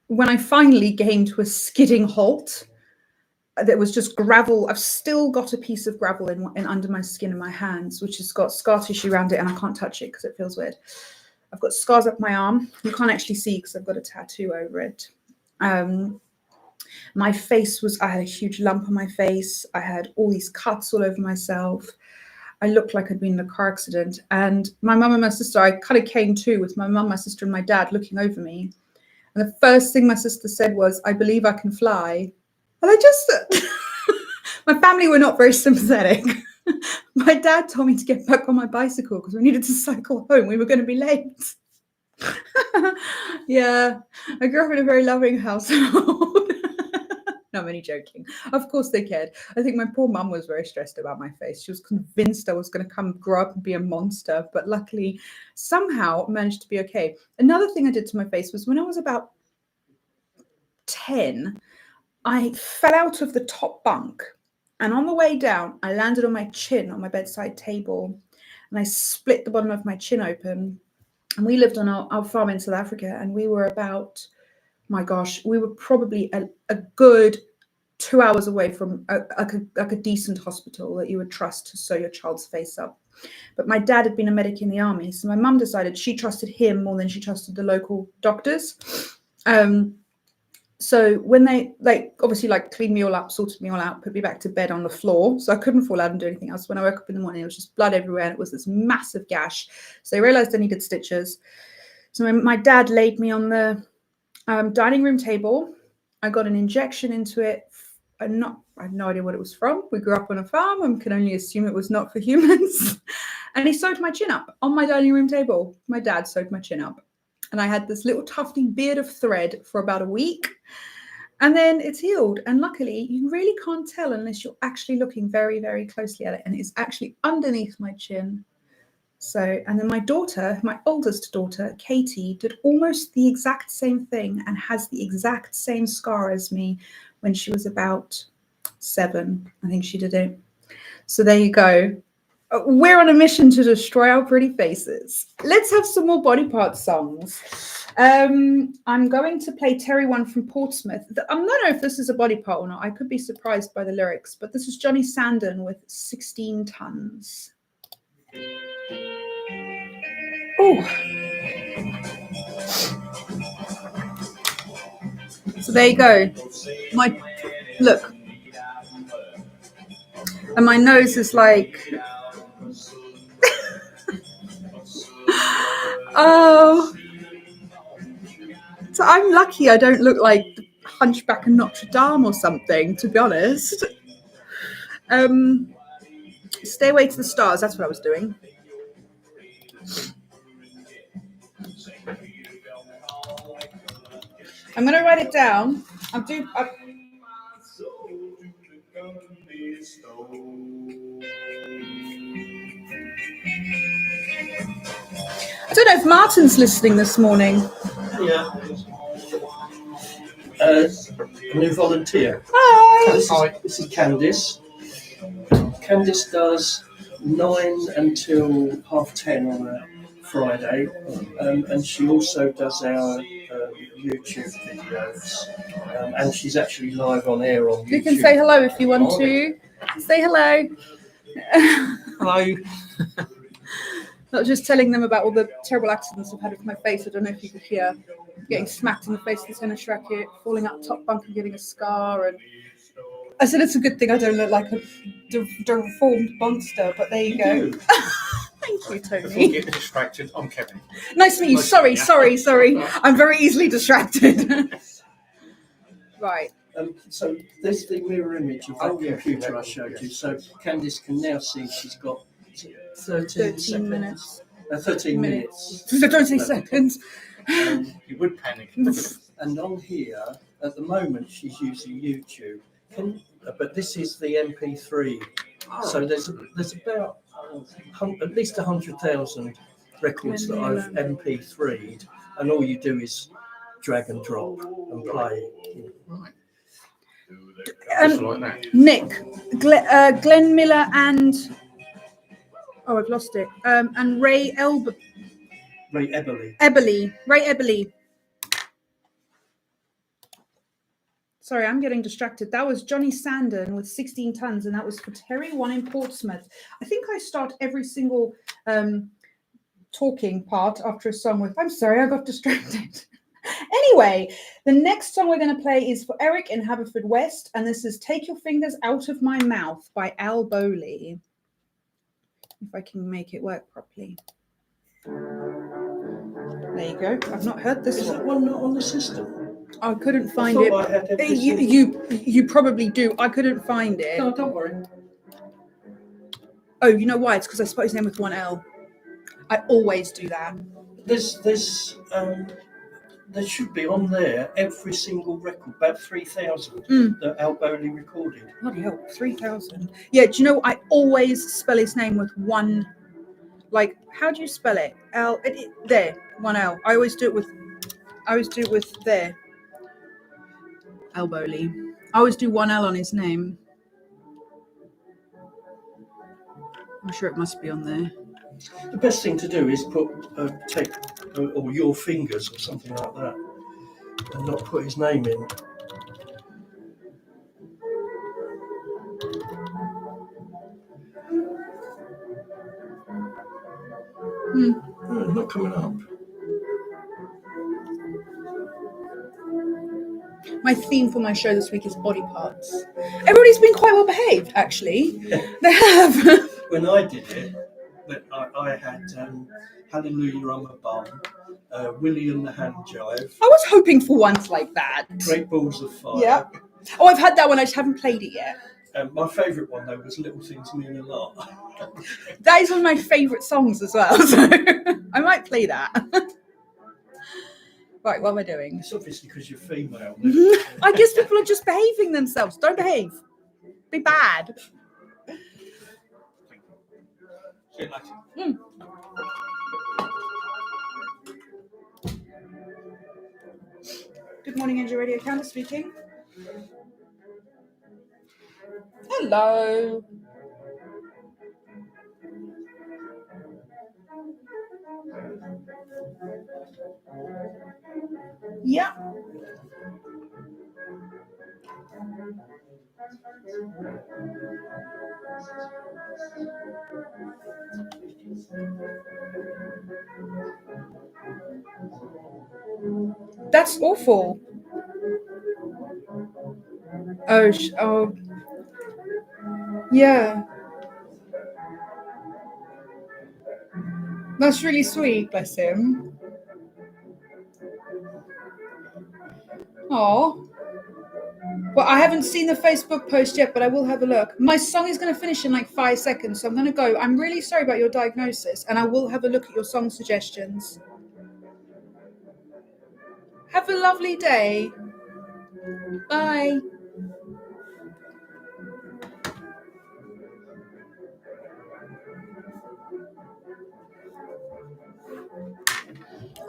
when I finally came to a skidding halt, there was just gravel. I've still got a piece of gravel in under my skin and my hands, which has got scar tissue around it and I can't touch it because it feels weird. I've got scars up my arm. You can't actually see because I've got a tattoo over it. My face I had a huge lump on my face. I had all these cuts all over myself. I looked like I'd been in a car accident. And my mum and my sister, I kind of came to with my mum, my sister and my dad looking over me. And the first thing my sister said was, I believe I can fly. And I just, my family were not very sympathetic. My dad told me to get back on my bicycle because we needed to cycle home. We were going to be late. Yeah, I grew up in a very loving household. No, I'm only joking. Of course they cared. I think my poor mum was very stressed about my face. She was convinced I was going to grow up and be a monster, but luckily somehow managed to be okay. Another thing I did to my face was when I was about 10, I fell out of the top bunk, and on the way down, I landed on my chin on my bedside table, and I split the bottom of my chin open. And we lived on our farm in South Africa, and we were about, my gosh, we were probably a good 2 hours away from a decent hospital that you would trust to sew your child's face up. But my dad had been a medic in the army, so my mum decided she trusted him more than she trusted the local doctors. So when they obviously cleaned me all up, sorted me all out, put me back to bed on the floor, so I couldn't fall out and do anything else. When I woke up in the morning, it was just blood everywhere, and it was this massive gash. So they realized I needed stitches. So my dad laid me on the dining room table. I got an injection into it. I have no idea what it was from. We grew up on a farm and can only assume it was not for humans. And he sewed my chin up on my dining room table. My dad sewed my chin up. And I had this little tufty beard of thread for about a week. And then it's healed. And luckily, you really can't tell unless you're actually looking very, very closely at it. And it's actually underneath my chin. So, and then my daughter, my oldest daughter, Katie, did almost the exact same thing and has the exact same scar as me when she was about 7. I think she did it. So there you go. We're on a mission to destroy our pretty faces. Let's have some more body part songs. I'm going to play Terry one from Portsmouth. I don't know if this is a body part or not. I could be surprised by the lyrics, but this is Johnny Sandon with 16 Tons. Oh. So there you go. Look. And my nose is like... Oh, so I'm lucky I don't look like the Hunchback of Notre Dame or something, to be honest. Stairway to the Stars, that's what I was doing. I'm going to write it down. I don't know if Martin's listening this morning. Yeah. New volunteer. Hi. This is Candis. Candis does 9 until 10:30 on a Friday, and she also does our YouTube videos, and she's actually live on air on YouTube. You can say hello if you want to. Say hello. Hello. Not just telling them about all the terrible accidents I've had with my face. I don't know if you could hear getting smacked in the face with a tennis racket, falling out top bunk and getting a scar. And I said it's a good thing I don't look like a deformed monster, but there you go. Thank you, Before Tony. you get distracted, I'm Kevin. Nice to meet you. Sorry. I'm very easily distracted. Right. So there's the mirror image of the computer I showed you. So Candis can now see she's got 13 minutes. 13 minutes. Don't say seconds. You would panic. And on here, at the moment, she's using YouTube. But this is the MP3. So there's about at least 100,000 records that I've MP3'd, and all you do is drag and drop and play. Right. Just like that. Nick, Glenn Miller and I've lost it. And Ray Eberly. Sorry, I'm getting distracted. That was Johnny Sandon with 16 Tons, and that was for Terry one in Portsmouth. I think I start every single talking part after a song with, I'm sorry, I got distracted. Anyway, the next song we're going to play is for Eric in Haverfordwest, and this is Take Your Fingers Out of My Mouth by Al Bowley. If I can make it work properly. There you go. I've not heard this Is one. that one not on the system? I couldn't find I it. thought I had everything. You probably do. I couldn't find it. No, don't worry. Oh, you know why? It's because I spelled his name with one L. I always do that. There should be on there every single record, about 3,000 that Al Bowley recorded. Bloody hell, 3,000. Yeah, do you know, I always spell his name with one, like, how do you spell it? There, one L. I always do it with there. Al Bowley. I always do one L on his name. I'm sure it must be on there. The best thing to do is take or your fingers or something like that, and not put his name in. Oh, it's not coming up. My theme for my show this week is body parts. Everybody's been quite well behaved, actually. They have. When I did it, I had Hallelujah I'm a Bum, Willie and the Hand Jive. I was hoping for ones like that. Great Balls of Fire. Yeah. Oh, I've had that one. I just haven't played it yet. My favourite one, though, was Little Things Mean a Lot. That is one of my favourite songs as well. So I might play that. Right, what am I doing? It's obviously because you're female. I guess people are just behaving themselves. Don't behave. Be bad. Good morning, NG Radio. Candis speaking. Hello. Yeah. That's awful. Oh. Yeah. That's really sweet, bless him. Oh. Well, I haven't seen the Facebook post yet, but I will have a look. My song is going to finish in like 5 seconds, so I'm going to go. I'm really sorry about your diagnosis, and I will have a look at your song suggestions. Have a lovely day. Bye.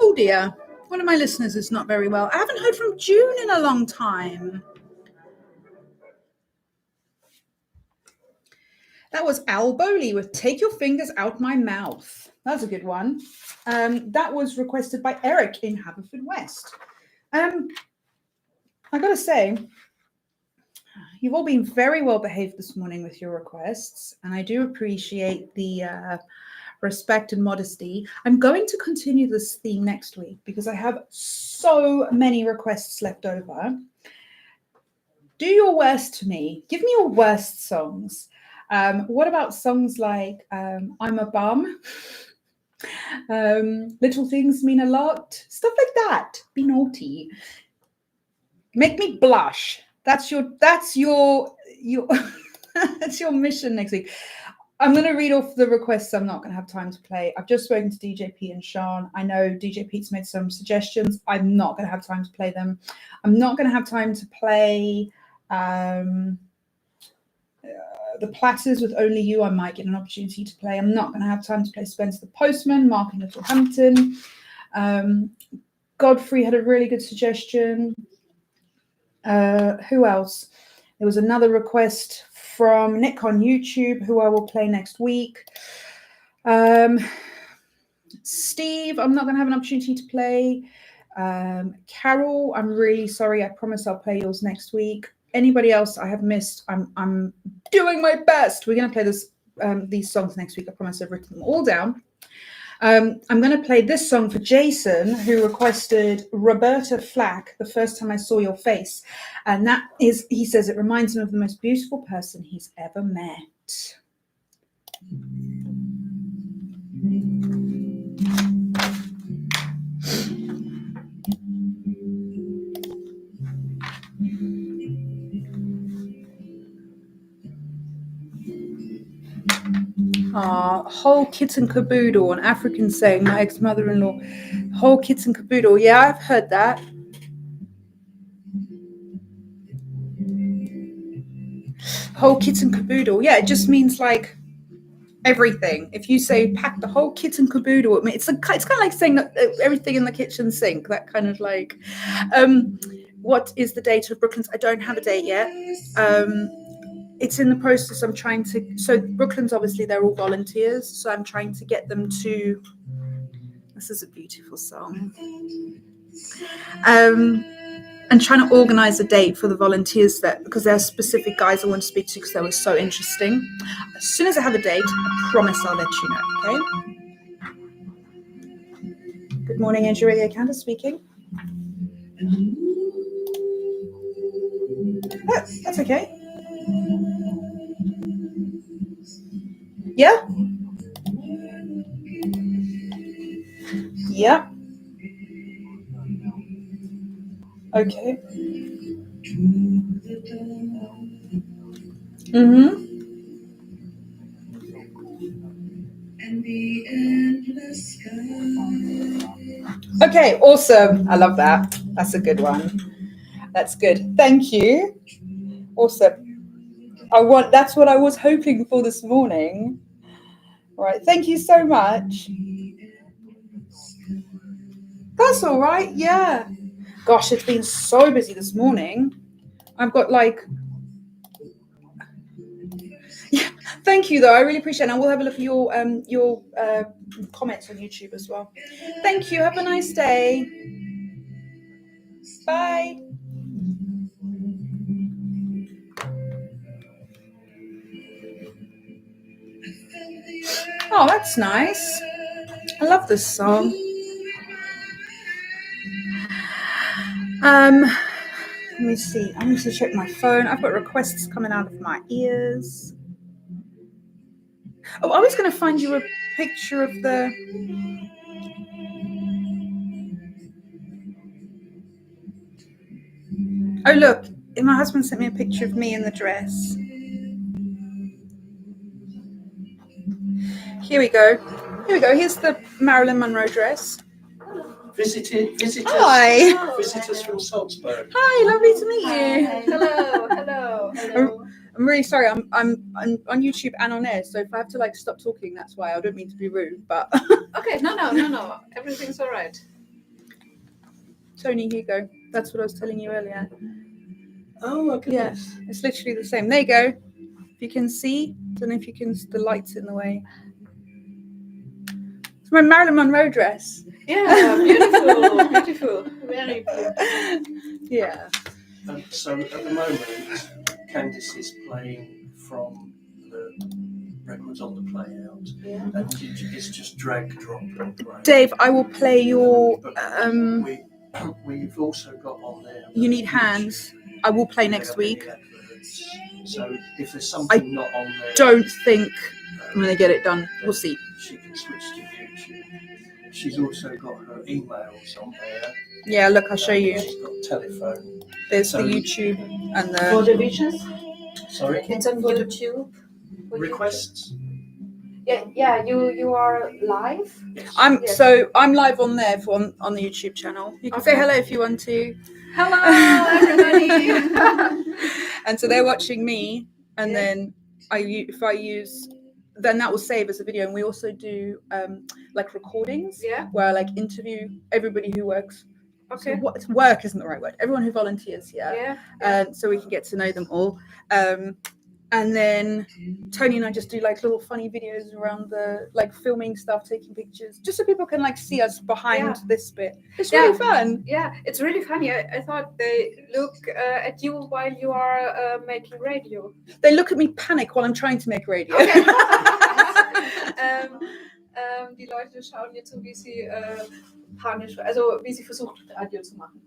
Oh dear. One of my listeners is not very well. I haven't heard from June in a long time. That was Al Bowley with Take Your Fingers Out My Mouth. That's a good one. That was requested by Eric in Haverfordwest. I gotta say, you've all been very well behaved this morning with your requests, and I do appreciate the respect and modesty. I'm going to continue this theme next week because I have so many requests left over. Do your worst to me. Give me your worst songs. What about songs like I'm a Bum? Little Things Mean a Lot? Stuff like that. Be naughty. Make me blush. That's your that's your mission next week. I'm going to read off the requests I'm not going to have time to play. I've just spoken to DJ Pete and Sean. I know DJ Pete's made some suggestions. I'm not going to have time to play them. I'm not going to have time to play the Platters with Only You. I might get an opportunity to play. I'm not going to have time to play Spencer the Postman, Mark in Littlehampton. Godfrey had a really good suggestion. Who else? There was another request from Nick on YouTube, who I will play next week. Steve, I'm not going to have an opportunity to play. Carol, I'm really sorry. I promise I'll play yours next week. Anybody else I have missed, I'm doing my best. We're going to play these songs next week. I promise I've written them all down. I'm going to play this song for Jason, who requested Roberta Flack, The First Time I Saw Your Face. And that is, he says, it reminds him of the most beautiful person he's ever met. Whole kit and caboodle, an African saying, my ex-mother-in-law. Whole kit and caboodle. Yeah, I've heard that. Whole kit and caboodle. Yeah, it just means like everything. If you say pack the whole kit and caboodle, I mean, it's kind of like saying everything in the kitchen sink. That kind of like. What is the date of Brooklands? I don't have a date yet. It's in the process. I'm trying to. So Brooklands, obviously, they're all volunteers. So I'm trying to get them to. This is a beautiful song. And trying to organise a date for the volunteers because there are specific guys I want to speak to because they were so interesting. As soon as I have a date, I promise I'll let you know. Okay. Good morning, Angel Radio Candis speaking. Oh, that's okay. Yeah. Yeah. Okay. Mm-hmm. Okay, awesome. I love that. That's a good one. That's good. Thank you. Awesome. That's what I was hoping for this morning. All right. Thank you so much. That's all right. Yeah. Gosh, it's been so busy this morning. I've got like. Yeah. Thank you, though. I really appreciate it. And I will have a look at your comments on YouTube as well. Thank you. Have a nice day. Bye. Oh, that's nice. I love this song. Let me see. I need to check my phone. I've got requests coming out of my ears. Oh, I was going to find you a picture of the. Oh, look. My husband sent me a picture of me in the dress. Here we go. Here's the Marilyn Monroe dress. Visitors. Hi. Visitors from Salisbury. Hi, lovely to meet you. Hello. I'm really sorry. I'm on YouTube and on air, so if I have to like stop talking, that's why. I don't mean to be rude, but. Okay, no. Everything's all right. Tony, here you go. That's what I was telling you earlier. Oh my goodness. Yeah, it's literally the same. There you go. If you can see, I don't know if you can. The light's in the way. It's my Marilyn Monroe dress. Yeah, beautiful. Very cute. Yeah. So at the moment, Candis is playing from the records on the play out, and it's just drag, drop, and play. Dave, I will play your. We've also got on there. You need hands. I will play next week. So if there's something not on there, don't think I'm going to get it done. We'll see. She can switch to YouTube. She's also got her emails on there. Yeah, look, I'll show you. She's got telephone. There's the YouTube and the. For the beaches? Sorry? It's on YouTube. Requests? Yeah. You are live. Yes. I'm live on there on the YouTube channel. You can say hello if you want to. Hello, everybody. And so they're watching me, and then if I use, then that will save as a video. And we also do like recordings, where I like interview everybody who works. Okay. So work isn't the right word. Everyone who volunteers here. Yeah. So we can get to know them all. And then Tony and I just do like little funny videos around the like filming stuff, taking pictures, just so people can like see us behind this bit. It's really fun. Yeah, it's really funny. I thought they look at you while you are making radio. They look at me panic while I'm trying to make radio. Okay. Die Leute schauen jetzt so, wie sie panisch, also wie sie versucht, Radio zu machen.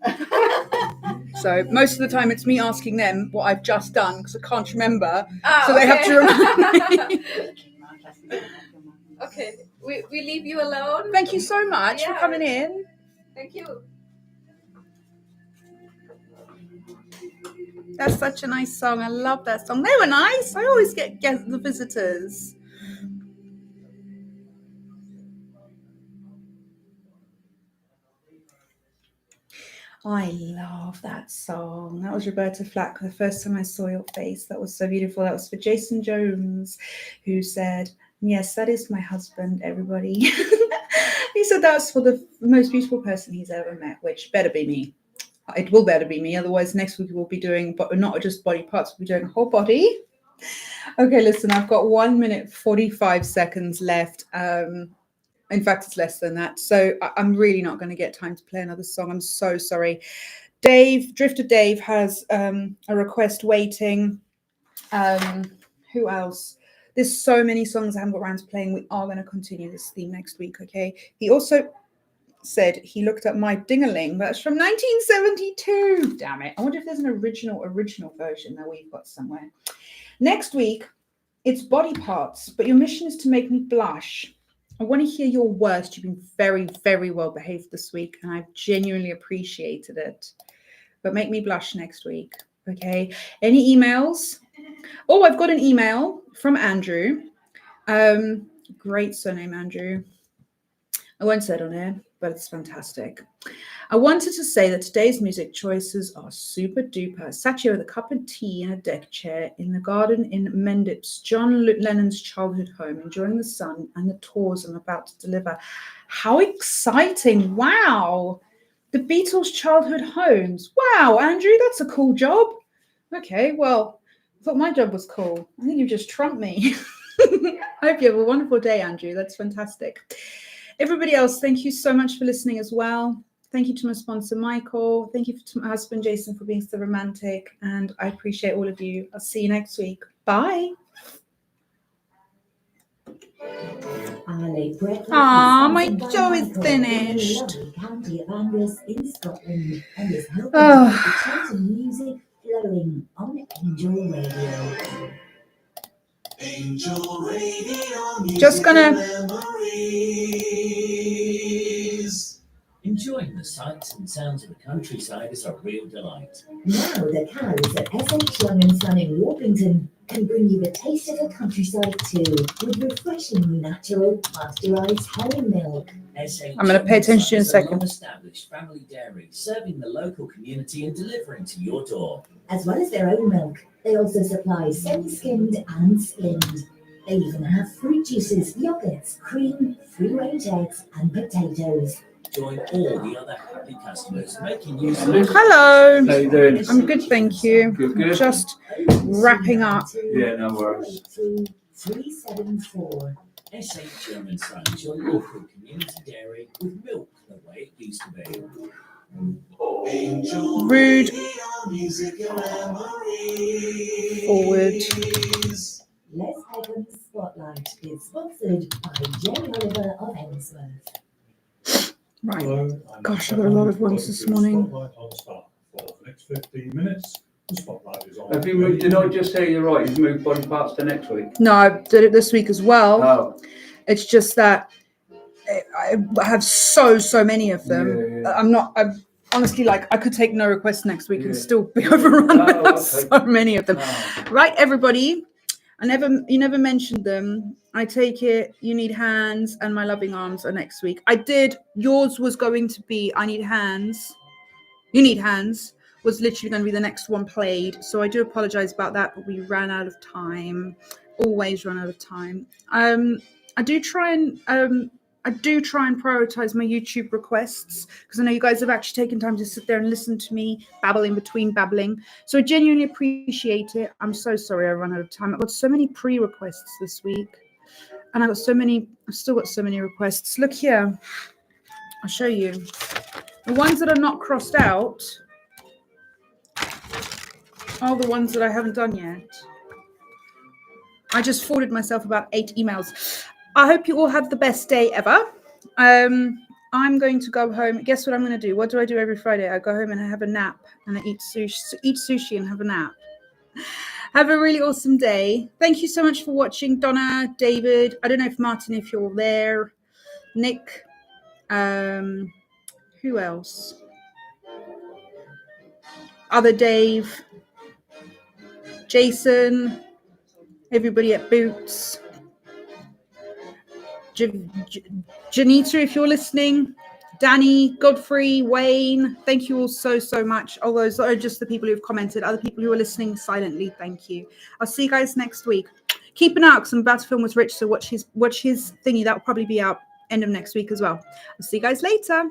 So most of the time it's me asking them what I've just done because I can't remember. So they have to remind me. Okay, we leave you alone. Thank you so much for coming in. Thank you. That's such a nice song. I love that song. They were nice. I always get the visitors. I love that song. That was Roberta Flack. The first time I saw your face, that was so beautiful. That was for Jason Jones, who said, "Yes, that is my husband, everybody." He said that's for the most beautiful person he's ever met, which better be me. It will better be me. Otherwise, next week we'll be doing, but not just body parts, we'll be doing whole body. Okay, listen, I've got 1 minute, 45 seconds left. In fact, it's less than that. So I'm really not going to get time to play another song. I'm so sorry. Drifter Dave has a request waiting. Who else? There's so many songs I haven't got around to playing. We are going to continue this theme next week, okay? He also said he looked up My Ding-a-Ling. That's from 1972. Damn it. I wonder if there's an original version that we've got somewhere. Next week, it's body parts, but your mission is to make me blush. I want to hear your worst. You've been very, very well behaved this week, and I've genuinely appreciated it. But make me blush next week, okay? Any emails? Oh, I've got an email from Andrew. Great surname, Andrew. I won't say it on air, but it's fantastic. I wanted to say that today's music choices are super duper. Sat here with a cup of tea in a deck chair in the garden in Mendip's, John Lennon's childhood home, enjoying the sun and the tours I'm about to deliver. How exciting. Wow. The Beatles' childhood homes. Wow, Andrew, that's a cool job. Okay, well, I thought my job was cool. I think you just trumped me. I hope you have a wonderful day, Andrew. That's fantastic. Everybody else, thank you so much for listening as well. Thank you to my sponsor, Michael. Thank you to my husband, Jason, for being so romantic. And I appreciate all of you. I'll see you next week. Bye. My show is finished. County of Angus in Scotland, and is helping to keep the chant and music flowing on Angel Radio. Angel Radio. Just gonna. Enjoying the sights and sounds of the countryside is a real delight. Now the cows at SH Young and Son in Warpington can bring you a taste of the countryside too, with refreshingly natural, pasteurised whole milk. I'm going to pay attention to you in a second. Long-established family dairy serving the local community and delivering to your door. As well as their own milk, they also supply semi-skimmed and skimmed. They even have fruit juices, yogurts, cream, free-range eggs and potatoes. Join all the other happy customers making use of. Hello. How you doing? I'm good, thank you. Good. Just wrapping up. Yeah, no worries. 374. SH Young and Sons, your local community dairy with milk the way it used to be. Rude. Forward. Les Hagen's Spotlight is sponsored by Jerry Oliver of Ainsworth. Right. Hello, Gosh, I've got a lot of ones this morning. Spotlight on start for the next 15 minutes. The spotlight is on. Have you moved? Did I just say you're right? You've moved body parts to next week? No, I did it this week as well. Oh. It's just that I have so many of them. Yeah. I'm honestly like, I could take no requests next week and still be overrun. I have so many of them. Oh. Right, everybody. You never mentioned them. I take it you need hands and my loving arms are next week. I did. Yours was going to be I need hands. You need hands was literally going to be the next one played. So I do apologize about that, but we ran out of time. Always run out of time. I do try and prioritize my YouTube requests because I know you guys have actually taken time to sit there and listen to me babble in between babbling. So I genuinely appreciate it. I'm so sorry I run out of time. I've got so many pre-requests this week. And I've still got so many requests. Look here. I'll show you. The ones that are not crossed out are the ones that I haven't done yet. I just forwarded myself about 8 emails. I hope you all have the best day ever. I'm going to go home. Guess what I'm going to do? What do I do every Friday? I go home and I have a nap and I eat sushi and have a nap. Have a really awesome day. Thank you so much for watching. Donna, David, I don't know if Martin, if you're there. Nick, who else? Other Dave, Jason, everybody at Boots. Janita, if you're listening, Danny, Godfrey, Wayne, thank you all so much. All those are just the people who've commented. Other people who are listening silently, thank you. I'll see you guys next week. Keep an eye out because I'm about to film with Rich, so watch his thingy. That'll probably be out end of next week as well. I'll see you guys later.